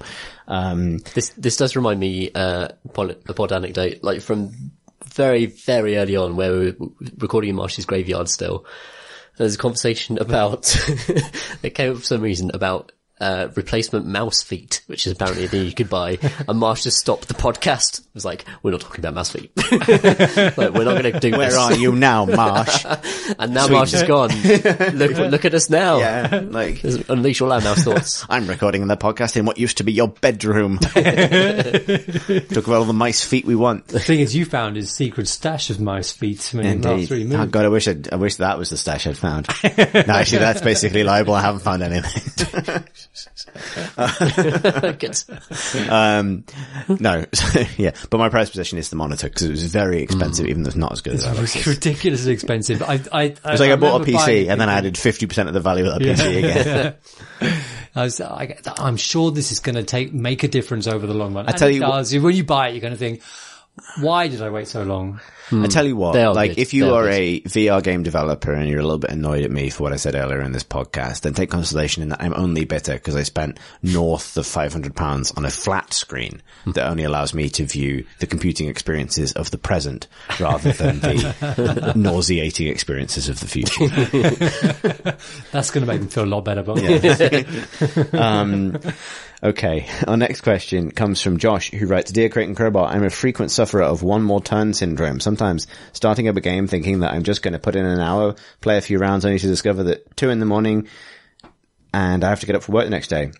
This does remind me, a pod anecdote, like from very, very early on where we were recording in Marsh's graveyard still. There's a conversation about, it came up for some reason about, replacement mouse feet, which is apparently a thing you could buy. And Marsh just stopped the podcast. It was like, we're not talking about mouse feet. Like, we're not going to do Where this. are you now, Marsh? And now Marsh is gone. Look at us now. Yeah, like unleash all our mouse thoughts. I'm recording the podcast in what used to be your bedroom. Took all the mice feet we want. The thing is, you found his secret stash of mice feet when you last really moved. Oh God, I wish that was the stash I'd found. No, actually, that's basically liable. I haven't found anything. Good. No, yeah, but my prize possession is the monitor because it was very expensive, even though it's not as good as Oculus. It's ridiculously expensive. It's like I bought a PC and then I added 50% of the value of that PC again. I'm sure this is going to make a difference over the long run. I tell you, when you buy it, you're going to think, why did I wait so long? I tell you what, like good. if you are a VR game developer and you're a little bit annoyed at me for what I said earlier in this podcast, then take consolation in that I'm only bitter because I spent north of £500 on a flat screen that only allows me to view the computing experiences of the present rather than the nauseating experiences of the future. That's going to make them feel a lot better. But Okay, our next question comes from Josh, who writes, Dear Crate and Crowbar, I'm a frequent sufferer of one more turn syndrome. Sometimes starting up a game thinking that I'm just going to put in an hour, play a few rounds, only to discover that 2 a.m, and I have to get up for work the next day.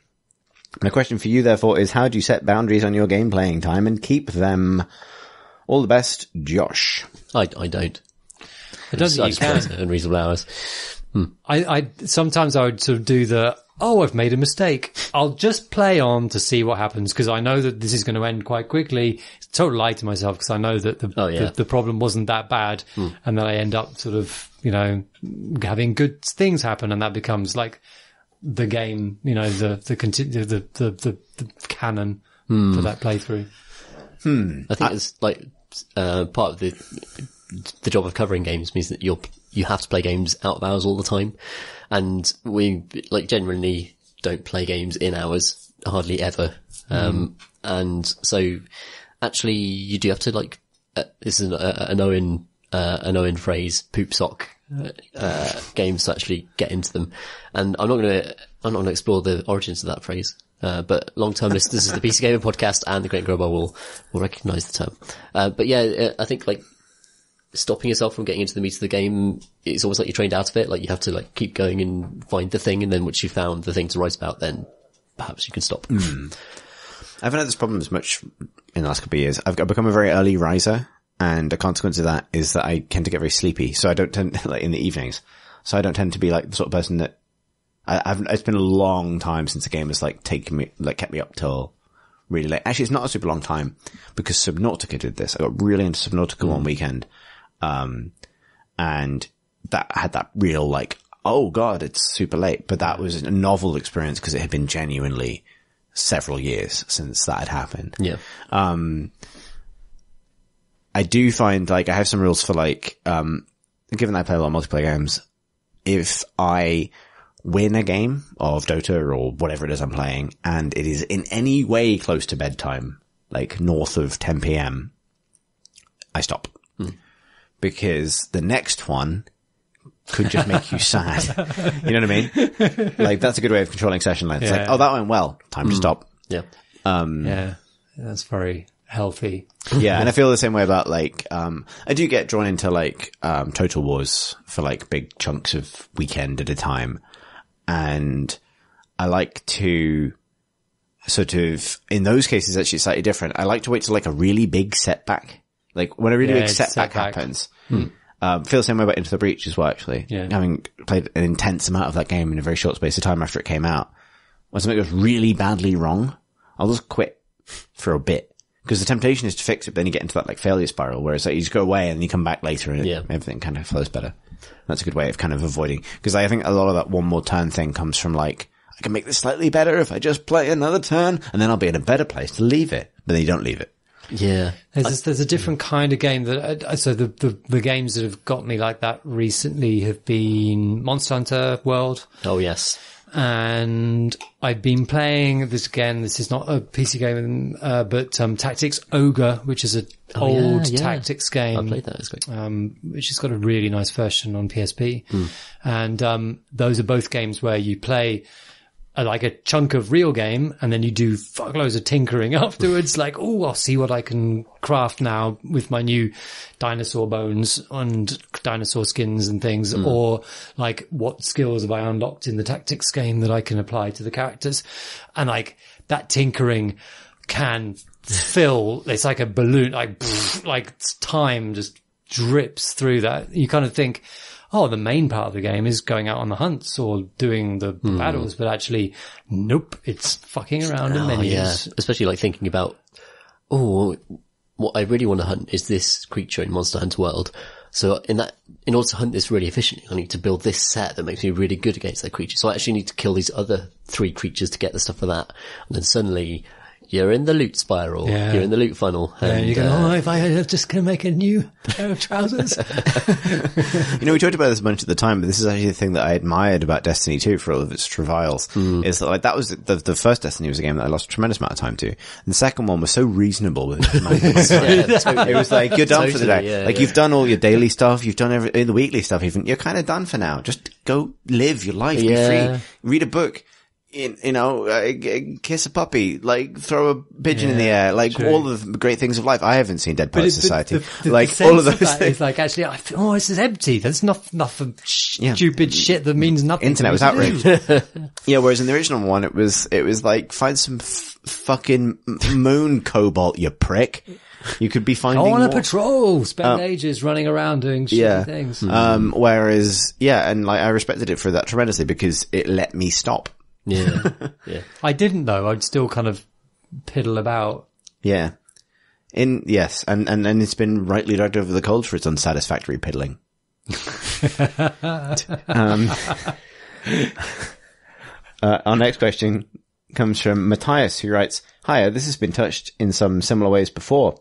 My question for you, therefore, is how do you set boundaries on your game playing time and keep them? All the best, Josh. I don't. I don't think you can. In reasonable hours. Sometimes I would sort of do I've made a mistake. I'll just play on to see what happens because I know that this is going to end quite quickly. It's a total lie to myself because I know that the problem wasn't that bad, and then I end up sort of, having good things happen, and that becomes like the game, the canon for that playthrough. I think it's like part of the job of covering games means that you have to play games out of hours all the time. And we generally don't play games in hours, hardly ever. And so actually you do have to this is an Owen phrase, poop sock, games to actually get into them. And I'm not going to explore the origins of that phrase. But long-term listeners of the PC Gamer podcast and the Great Growbar will recognize the term. But yeah, I think stopping yourself from getting into the meat of the game, it's almost like you're trained out of it. Like you have to keep going and find the thing, and then once you found the thing to write about, then perhaps you can stop. I haven't had this problem as much in the last couple of years. I've become a very early riser, and a consequence of that is that I tend to get very sleepy. So I don't tend in the evenings. So I don't tend to be the sort of person that it's been a long time since a game has taken me, kept me up till really late. Actually, it's not a super long time because Subnautica did this. I got really into Subnautica one weekend. And that had that real oh God, it's super late. But that was a novel experience because it had been genuinely several years since that had happened. Yeah. I do find I have some rules for given that I play a lot of multiplayer games, if I win a game of Dota or whatever it is I'm playing and it is in any way close to bedtime, north of 10 p.m, I stop. Because the next one could just make you sad. You know what I mean? That's a good way of controlling session length. Yeah. It's that went well. Time to stop. Yeah. Yeah. That's very healthy. Yeah. And I feel the same way about I do get drawn into Total Wars for big chunks of weekend at a time. And I like to sort of, in those cases, actually slightly different. I like to wait till like a really big setback. Like when a really big setback happens. Feel the same way about Into the Breach as well, actually. Yeah. Having played an intense amount of that game in a very short space of time after it came out. When something goes really badly wrong, I'll just quit for a bit. Because the temptation is to fix it, but then you get into that like failure spiral, whereas like you just go away and you come back later and everything kind of flows better. That's a good way of kind of avoiding, because I think a lot of that one more turn thing comes from like, I can make this slightly better if I just play another turn, and then I'll be in a better place to leave it. But then you don't leave it. Yeah. There's a different kind of game that, so the games that have got me like that recently have been Monster Hunter World. Oh, yes. And I've been playing this again. This is not a PC game, but Tactics Ogre, which is an old tactics game. I played that. It's great. Which has got a really nice version on PSP. And those are both games where you play like a chunk of real game, and then you do fuckloads of tinkering afterwards. Like, oh, I'll see what I can craft now with my new dinosaur bones and dinosaur skins and things, or like what skills have I unlocked in the tactics game that I can apply to the characters. And like that tinkering can fill, it's like a balloon, like time just drips through that. You kind of think, oh, the main part of the game is going out on the hunts or doing the battles, but actually, nope, it's fucking around in menus. Yeah. Especially like thinking about, what I really want to hunt is this creature in Monster Hunter World. So in order to hunt this really efficiently, I need to build this set that makes me really good against that creature. So I actually need to kill these other 3 creatures to get the stuff for that. And then suddenly, you're in the loot spiral. Yeah. You're in the loot funnel. And you go, if I am just going to make a new pair of trousers. We talked about this a bunch at the time, but this is actually the thing that I admired about Destiny 2 for all of its travails. Is that like, that was the first Destiny was a game that I lost a tremendous amount of time to. And the second one was so reasonable with its totally. It was like, you're done for the day. You've done all your daily stuff, you've done the weekly stuff even. You're kind of done for now. Just go live your life, be free, read a book. Kiss a puppy, like throw a pigeon in the air, like all of the great things of life. I haven't seen Dead Poets Society. Like all of those things. It's like, actually, I feel, this is empty. There's nothing stupid shit that means nothing. Internet was outraged. Whereas in the original one, it was like, find some fucking moon cobalt, you prick. You could be finding go on a patrol, spend ages running around doing shitty things. Whereas, and like, I respected it for that tremendously because it let me stop. Yeah. I didn't though. I'd still kind of piddle about. Yeah. And it's been rightly dragged over the coals for its unsatisfactory piddling. Our next question comes from Matthias, who writes, "Hiya, this has been touched in some similar ways before,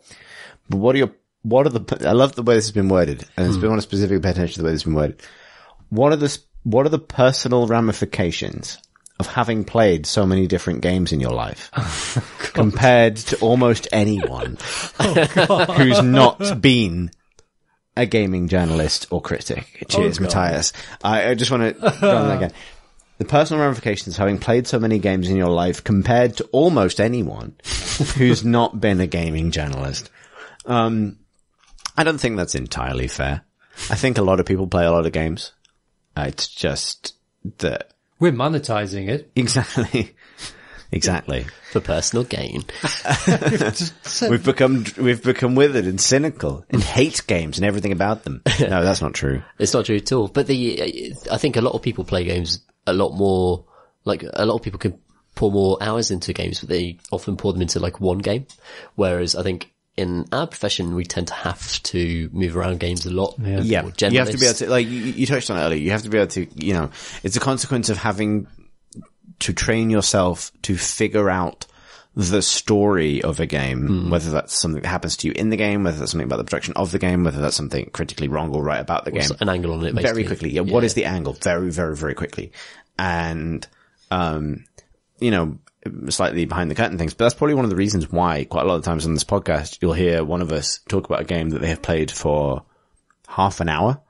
but I love the way this has been worded, and it's been one to specifically pay attention to the way this has been worded. What are the personal ramifications of having played so many different games in your life compared to almost anyone who's not been a gaming journalist or critic?" Cheers, Matthias. I just want to run that again. The personal ramifications of having played so many games in your life compared to almost anyone who's not been a gaming journalist. I don't think that's entirely fair. I think a lot of people play a lot of games. It's just that we're monetizing it. Exactly. For personal gain. We've become withered and cynical and hate games and everything about them. No, that's not true. It's not true at all. But I think a lot of people play games a lot more, like a lot of people can pour more hours into games, but they often pour them into like one game. Whereas I think in our profession, we tend to have to move around games a lot. Yeah. You have to be able to, like, you touched on it earlier, you have to be able to, it's a consequence of having to train yourself to figure out the story of a game, whether that's something that happens to you in the game, whether that's something about the production of the game, whether that's something critically wrong or right about the game. An angle on it, basically. Very quickly. What is the angle? Very, very, very quickly. And, slightly behind the curtain things, but that's probably one of the reasons why quite a lot of times on this podcast, you'll hear one of us talk about a game that they have played for half an hour,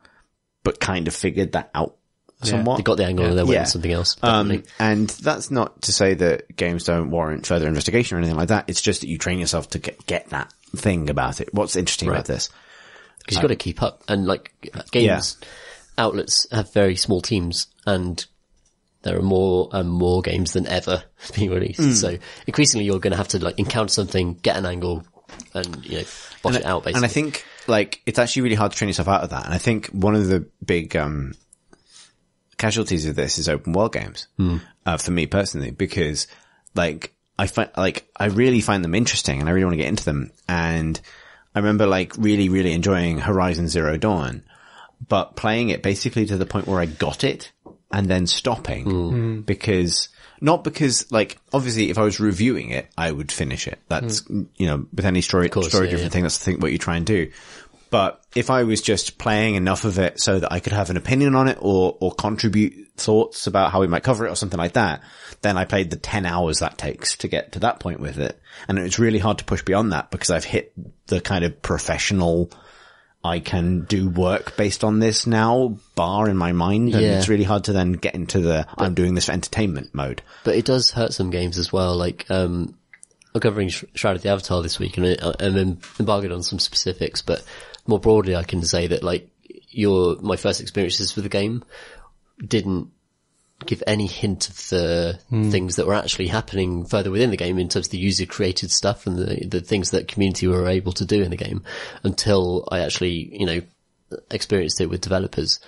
but kind of figured that out somewhat. They got the angle and they went on something else. And that's not to say that games don't warrant further investigation or anything like that. It's just that you train yourself to get that thing about it. What's interesting about this? Because you've got to keep up. And like games outlets have very small teams, and there are more and more games than ever being released. So increasingly you're going to have to like encounter something, get an angle, and bosh it out basically. And I think like it's actually really hard to train yourself out of that. And I think one of the big casualties of this is open world games for me personally, because like I really find them interesting and I really want to get into them. And I remember like really, really enjoying Horizon Zero Dawn, but playing it basically to the point where I got it and then stopping because like obviously if I was reviewing it, I would finish it. That's, with any story-driven thing, that's the thing what you try and do. But if I was just playing enough of it so that I could have an opinion on it or contribute thoughts about how we might cover it or something like that, then I played the 10 hours that takes to get to that point with it. And it's really hard to push beyond that because I've hit the kind of professional, I can do work based on this now bar in my mind. And it's really hard to then get into the I'm doing this for entertainment mode. But it does hurt some games as well. Like, I'm covering Shroud of the Avatar this week and I'm embargoed on some specifics, but more broadly, I can say that like my first experiences with the game didn't give any hint of the things that were actually happening further within the game in terms of the user created stuff and the things that community were able to do in the game until I actually, experienced it with developers.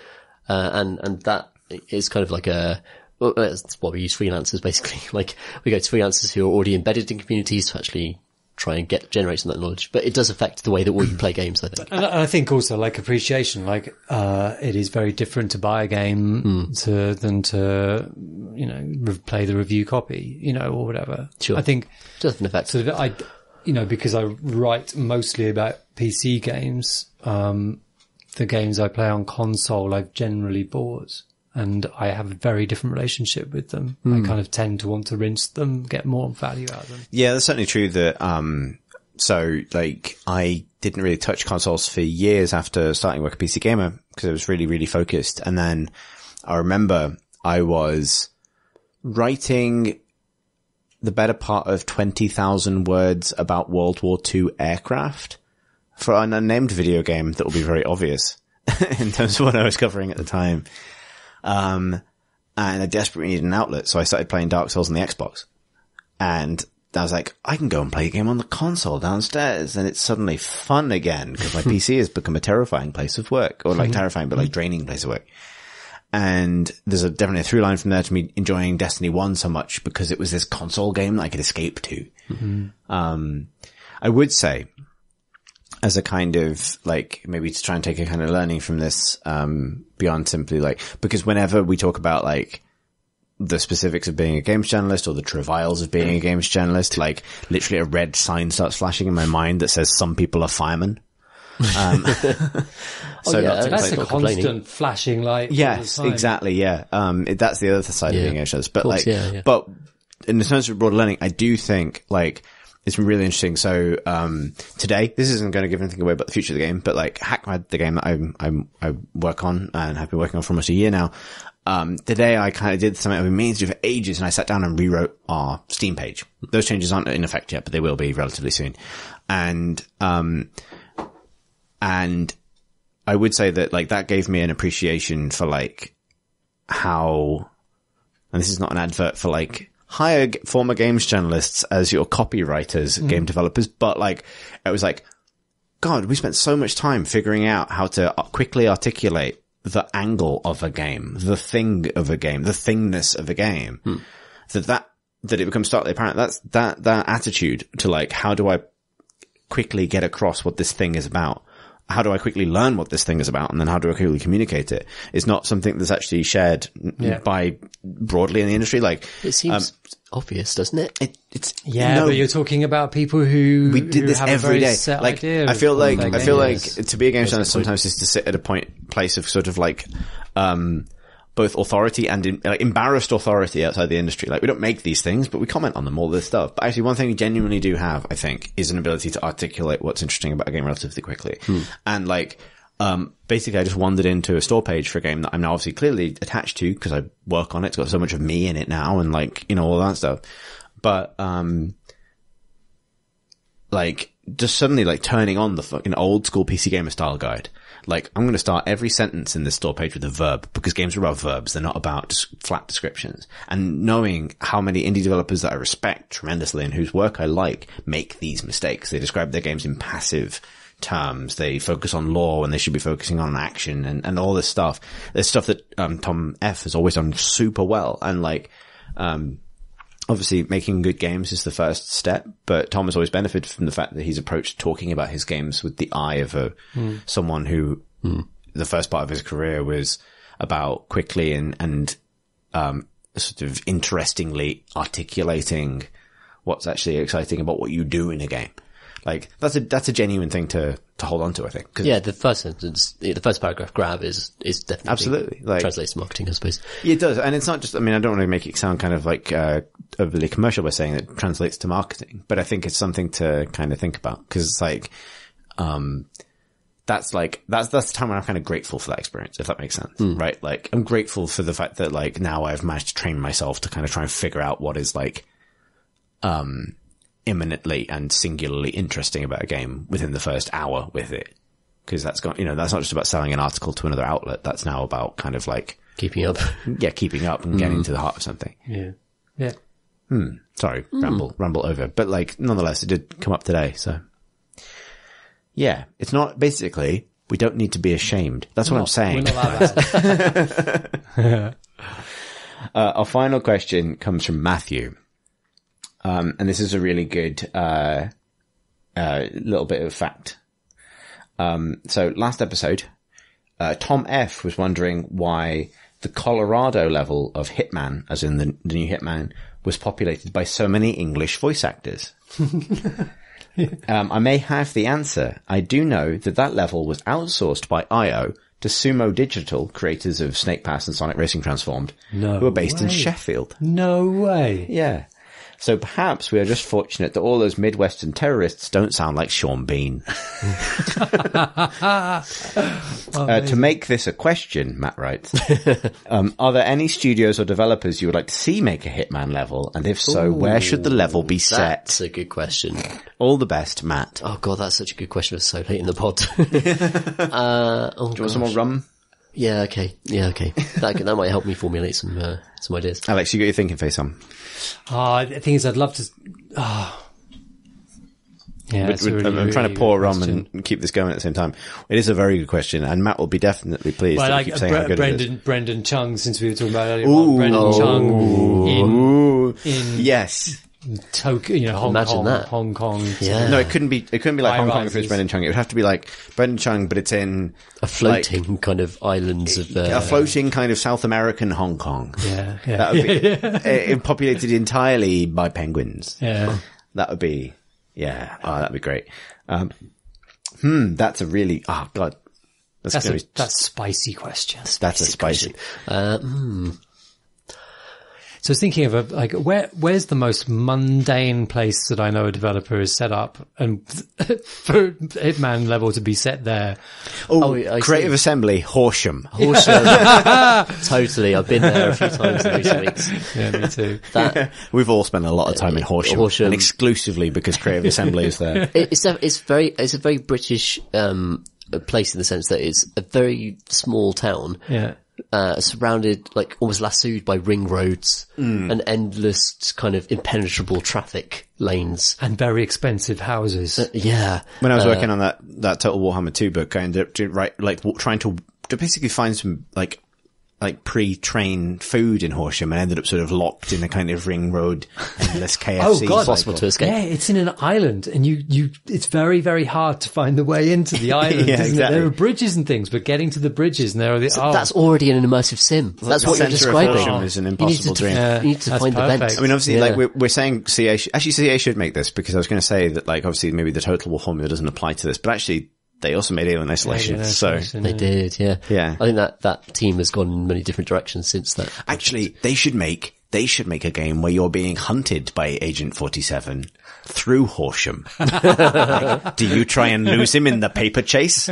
And that is kind of like well, that's why we use freelancers basically. Like we go to freelancers who are already embedded in communities to actually try and generate some of that knowledge, but it does affect the way that we play games, I think. And I think also like appreciation, like, it is very different to buy a game than to, play the review copy, or whatever. Sure. I think it does have an effect. sort of, because I write mostly about PC games, the games I play on console, I've generally bought. And I have a very different relationship with them. I kind of tend to want to rinse them, get more value out of them. Yeah, that's certainly true that, so like I didn't really touch consoles for years after starting work at PC Gamer because I was really, really focused. And then I remember I was writing the better part of 20,000 words about World War II aircraft for an unnamed video game that will be very obvious in terms of what I was covering at the time. And I desperately needed an outlet, so I started playing Dark Souls on the Xbox. And I was like, I can go and play a game on the console downstairs, and it's suddenly fun again, because my PC has become a terrifying place of work, or like terrifying, but like draining place of work. And there's definitely a through line from there to me enjoying Destiny 1 so much, because it was this console game that I could escape to. I would say, as a kind of like, maybe to try and take a kind of learning from this, beyond simply like, because whenever we talk about like the specifics of being a games journalist or the travails of being a games journalist, like literally a red sign starts flashing in my mind that says some people are firemen. So that's a constant flashing light. Yes, exactly. Yeah. That's the other side of being a journalist, but but in terms of broader learning, I do think like, it's been really interesting. So, today, this isn't going to give anything away about the future of the game, but like Hackmad, the game that I work on and have been working on for almost a year now. Today I kind of did something I've been meaning to do for ages, and I sat down and rewrote our Steam page. Those changes aren't in effect yet, but they will be relatively soon. And I would say that like that gave me an appreciation for like how, and this is not an advert for like, hire former games journalists as your copywriters, game developers, but like, it was like, God, we spent so much time figuring out how to quickly articulate the angle of a game, the thing of a game, the thingness of a game, that it becomes starkly apparent. That's that attitude to like, how do I quickly get across what this thing is about? How do I quickly learn what this thing is about? And then how do I quickly communicate it? It's not something that's actually shared by broadly in the industry. Like, it seems obvious, doesn't it? But you're talking about people who did this have every a very day. set Like, idea I feel like to be a game journalist good. sometimes is to sit at a place of sort of like, both authority and embarrassed authority outside the industry. Like, we don't make these things, but we comment on them, all this stuff. But actually, one thing we genuinely do have, I think, is an ability to articulate what's interesting about a game relatively quickly. And like, basically I just wandered into a store page for a game that I'm now obviously clearly attached to because I work on it. It's got so much of me in it now and like, all that stuff. But, like, just suddenly like turning on the fucking old school PC Gamer style guide. Like, I'm going to start every sentence in this store page with a verb, because games are about verbs. They're not about just flat descriptions. And knowing how many indie developers that I respect tremendously and whose work I like make these mistakes. They describe their games in passive terms. They focus on lore when they should be focusing on action and all this stuff. There's stuff that, Tom F has always done super well. And like, obviously making good games is the first step, but Tom has always benefited from the fact that he's approached talking about his games with the eye of someone who the first part of his career was about quickly and sort of interestingly articulating what's actually exciting about what you do in a game. Like, that's a genuine thing to hold on to, I think. Yeah, the first sentence, the first paragraph grab is definitely absolutely like translates to marketing, I suppose. Yeah, it does. And it's not just, I mean, I don't want to make it sound kind of like, overly commercial by saying it translates to marketing, but I think it's something to kind of think about, because it's like, that's the time when I'm kind of grateful for that experience, if that makes sense, right? Like, I'm grateful for the fact that like now I've managed to train myself to kind of try and figure out what is like, imminently and singularly interesting about a game within the first hour with it. Cause that's got, that's not just about selling an article to another outlet. That's now about kind of like keeping up. Yeah. Keeping up and getting to the heart of something. Yeah. Yeah. Sorry. Ramble over. But like, nonetheless, it did come up today. So yeah, it's not basically, we don't need to be ashamed. That's what I'm saying. We're not allowed. Our final question comes from Matthew. And this is a really good, little bit of fact. So last episode, Tom F was wondering why the Colorado level of Hitman, as in the new Hitman, was populated by so many English voice actors. I may have the answer. I do know that level was outsourced by IO to Sumo Digital, creators of Snake Pass and Sonic Racing Transformed, who are based in Sheffield. No way. Yeah. So perhaps we are just fortunate that all those Midwestern terrorists don't sound like Sean Bean. To make this a question, Matt writes, are there any studios or developers you would like to see make a Hitman level? And if so, where should the level be set? That's a good question. All the best, Matt. Oh god, that's such a good question for so late in the pod. Do you want some more rum? Yeah, okay. That might help me formulate some ideas. Alex, you got your thinking face on. The thing is, I'd love to. Yeah, I'm trying to pour rum and keep this going at the same time. It is a very good question, and Matt will be definitely pleased. Well, that keep saying how good it is. Brendan Chung, since we were talking about earlier, Brendan Chung in yes. Tokyo, Hong Kong. Yeah. No, it couldn't be like Hong Kong if it was Brendan Chung. It would have to be like Brendan Chung, but it's in a floating kind of islands of a floating kind of South American Hong Kong. Yeah. That would be populated entirely by penguins. Yeah. That would be that'd be great. That's a really god. That's a spicy question. That's a spicy. So I was thinking of where's the most mundane place that I know a developer is set up and for Hitman level to be set there? Creative Assembly, Horsham. Totally. I've been there a few times in recent weeks. Yeah, me too. We've all spent a lot of time in Horsham. And exclusively because Creative Assembly is there. It's a very British, place in the sense that it's a very small town. Yeah. Surrounded, like, almost lassoed by ring roads and endless kind of impenetrable traffic lanes. And very expensive houses. Yeah. When I was working on that Total Warhammer 2 book, I ended up trying to basically find some, like pre-trained food in Horsham and ended up sort of locked in a kind of ring road, endless KFC. Oh god, possible to escape. Yeah, it's in an island and it's very, very hard to find the way into the island, isn't exactly. it? There are bridges and things, but getting to the bridges and there are that's already an immersive sim. That's what you're describing. Horsham is an impossible dream. You need to find the vent. I mean, obviously, like we're saying CA should make this, because I was going to say that, like, obviously maybe the Total War formula doesn't apply to this, but actually they also made Alien Isolation, They did, yeah. Yeah. I think that team has gone in many different directions since that. Actually, they should make a game where you're being hunted by Agent 47 through Horsham. Like, do you try and lose him in the paper chase?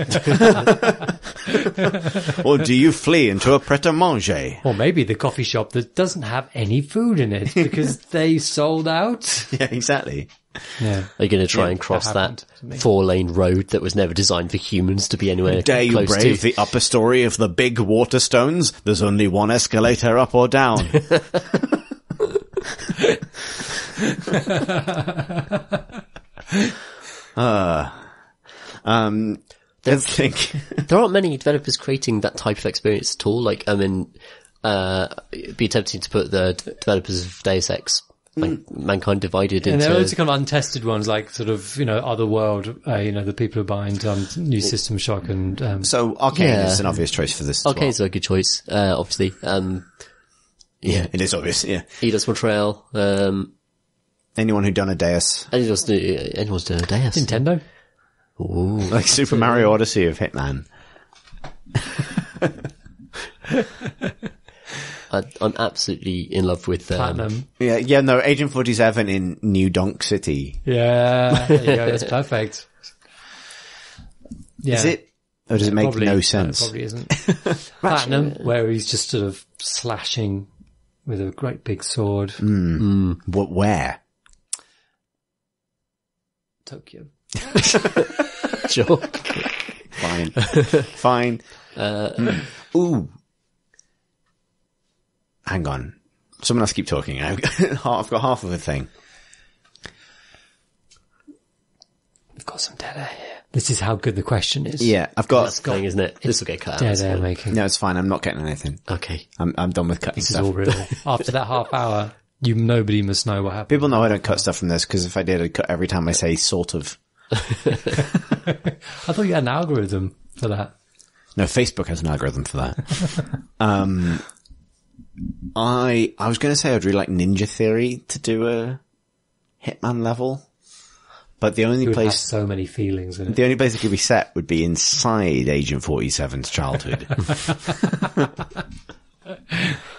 Or do you flee into a pret-a-manger? Or maybe the coffee shop that doesn't have any food in it because they sold out. Yeah, exactly. Yeah. Are you going to try and cross that 4-lane road that was never designed for humans to be anywhere Dare you close brave to? the upper story of the big water stones? There's only one escalator up or down. Let's think. There aren't many developers creating that type of experience at all. Like, I mean, it'd be tempting to put the developers of Deus Ex, like Mankind Divided, and into... there are also kind of untested ones, like sort of, Otherworld, the people who bind New System Shock and... So Arcane is an obvious choice for this as Arcane's a good choice, obviously. Yeah, it is obvious, yeah. Eidos Montreal, Anyone who done a Deus. anyone's done a Deus. Nintendo? Ooh. Like Super Mario Odyssey of Hitman. I'm absolutely in love with... Platinum. Yeah, no, Agent 47 in New Donk City. Yeah, there you go, that's perfect. Yeah. Is it? Or does it make Probably, no sense? No, it probably isn't. Platinum, where he's just sort of slashing with a great big sword. What, where? Tokyo. Sure. Fine. Fine. Ooh. Hang on. Someone else keep talking. I've got half of a thing. We've got some dead air here. This is how good the question is. Yeah, I've got... That's the thing, isn't it? This will get cut out. Dead air making. No, it's fine. I'm not getting anything. Okay. I'm done with cutting This is stuff. all real. After that half hour, nobody must know what happened. People know I don't cut stuff from this, because if I did, I'd cut every time I say sort of. I thought you had an algorithm for that. No, Facebook has an algorithm for that. I was going to say I'd really like Ninja Theory to do a Hitman level, but the only It would have place so many feelings in it. the only place it could be set would be inside Agent 47's childhood.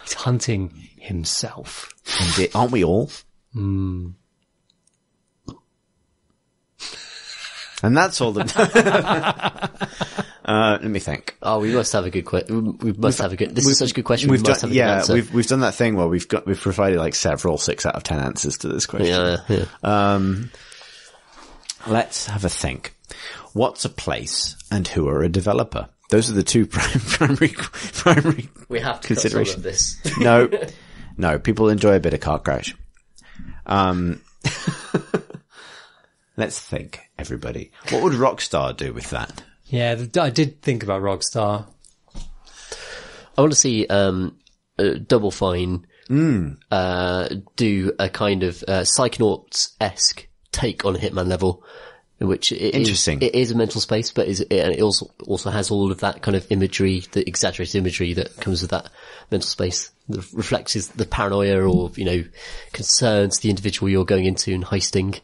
He's hunting himself. And aren't we all? And that's all let me think. Oh, we must have a good question. This is such a good question. We've We must done, have a good answer. we've done that thing where we've provided like several 6 out of 10 answers to this question. Yeah. Let's have a think. What's a place and who are a developer? Those are the two primary We have to considerations. this. No, people enjoy a bit of car crash. Let's think, everybody. What would Rockstar do with that? Yeah, I did think about Rockstar. I want to see Double Fine do a kind of Psychonauts-esque take on a Hitman level, in which Interesting. It is a mental space, but it also has all of that kind of imagery, the exaggerated imagery that comes with that mental space that reflects the paranoia or, concerns the individual you're going into and heisting,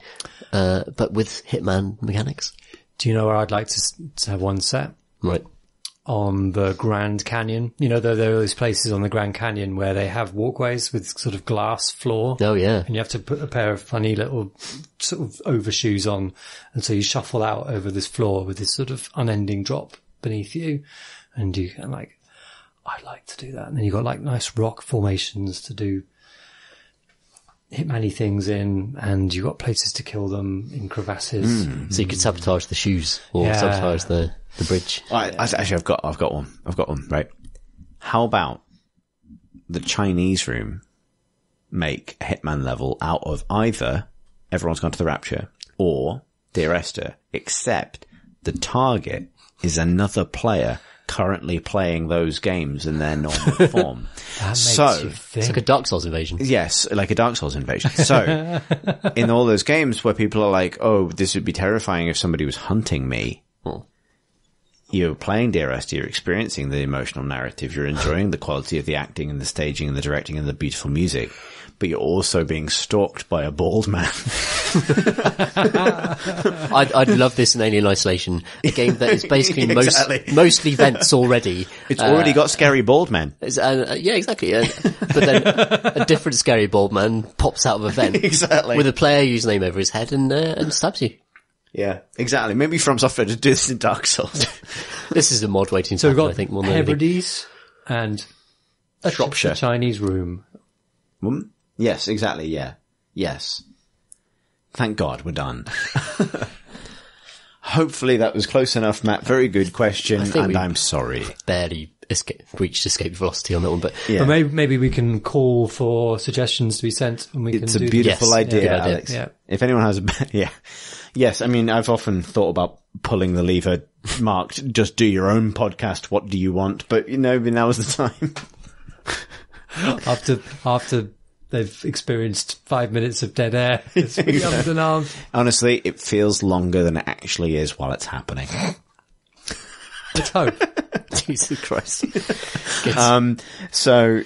but with Hitman mechanics. Do you know where I'd like to have one set? Right. On the Grand Canyon. There are those places on the Grand Canyon where they have walkways with sort of glass floor. Oh, yeah. And you have to put a pair of funny little sort of overshoes on. And so you shuffle out over this floor with this sort of unending drop beneath you. And you can I'd like to do that. And then you've got nice rock formations to do Hitman-y things in, and you've got places to kill them in crevasses. So you could sabotage the shoes or sabotage the bridge. Actually, I've got one, right? How about the Chinese room make a Hitman level out of either Everyone's Gone to the Rapture or Dear Esther, except the target is another player currently playing those games in their normal form. That makes you think. It's like a Dark Souls invasion. Yes, like a Dark Souls invasion. So, in all those games where people are like, oh, this would be terrifying if somebody was hunting me, you're playing Dear Esther, you're experiencing the emotional narrative, you're enjoying the quality of the acting and the staging and the directing and the beautiful music, but you're also being stalked by a bald man. I'd love this in Alien Isolation, a game that is basically Exactly. mostly vents already. It's already got scary bald men. Yeah, exactly. But then a different scary bald man pops out of a vent. Exactly. With a player username over his head and stabs you. Yeah, exactly. Maybe From Software to do this in Dark Souls. This is a mod waiting to So we've happen, got I think, more than anything. Hebrides and Shropshire. the Chinese room. Yes, exactly, yeah. Yes. Thank God we're done. Hopefully that was close enough, Matt. Very good question, and I'm sorry. Barely reached escape velocity on that one, but But maybe we can call for suggestions to be sent, and we can It's a do beautiful idea, good idea. Alex. Yeah. If anyone has yes, I mean, I've often thought about pulling the lever marked, just do your own podcast, what do you want? But, now is the time. after they've experienced 5 minutes of dead air. It's really up and arms. Honestly, it feels longer than it actually is while it's happening. Let's hope. Jesus Christ. So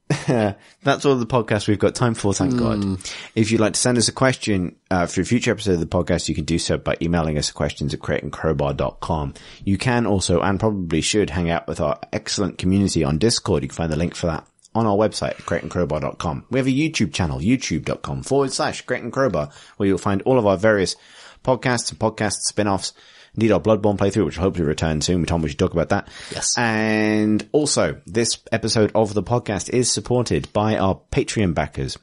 that's all the podcast we've got time for, thank God. If you'd like to send us a question for a future episode of the podcast, you can do so by emailing us questions at crateandcrowbar.com. You can also, and probably should, hang out with our excellent community on Discord. You can find the link for that on our website, crateandcrowbar.com. We have a YouTube channel, youtube.com/crateandcrowbar, where you'll find all of our various podcasts and podcast spin-offs. Indeed, our Bloodborne playthrough, which will hopefully return soon. Tom, we should talk about that. Yes. And also, this episode of the podcast is supported by our Patreon backers,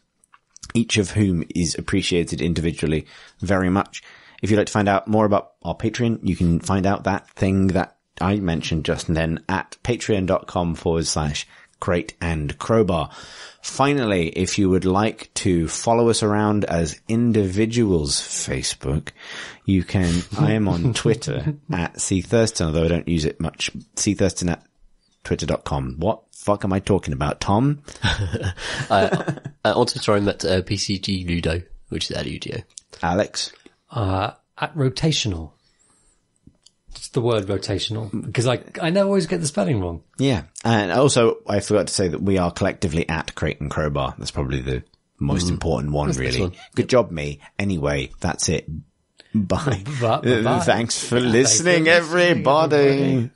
each of whom is appreciated individually very much. If you'd like to find out more about our Patreon, you can find out that thing that I mentioned just then at patreon.com/Crate and Crowbar. Finally, if you would like to follow us around as individuals, Facebook, you can, I am on Twitter at CThurston, although I don't use it much. CThurston at twitter.com. What fuck am I talking about, Tom? On Twitter, I'm at PCG Ludo, which is Ludo. Alex? At rotational. It's the word rotational, because I never always get the spelling wrong. Yeah. And also, I forgot to say that we are collectively at Crate and Crowbar. That's probably the most important one, That's really. one. Good job, me. Anyway, that's it. Bye. Bye. Thanks for listening, everybody.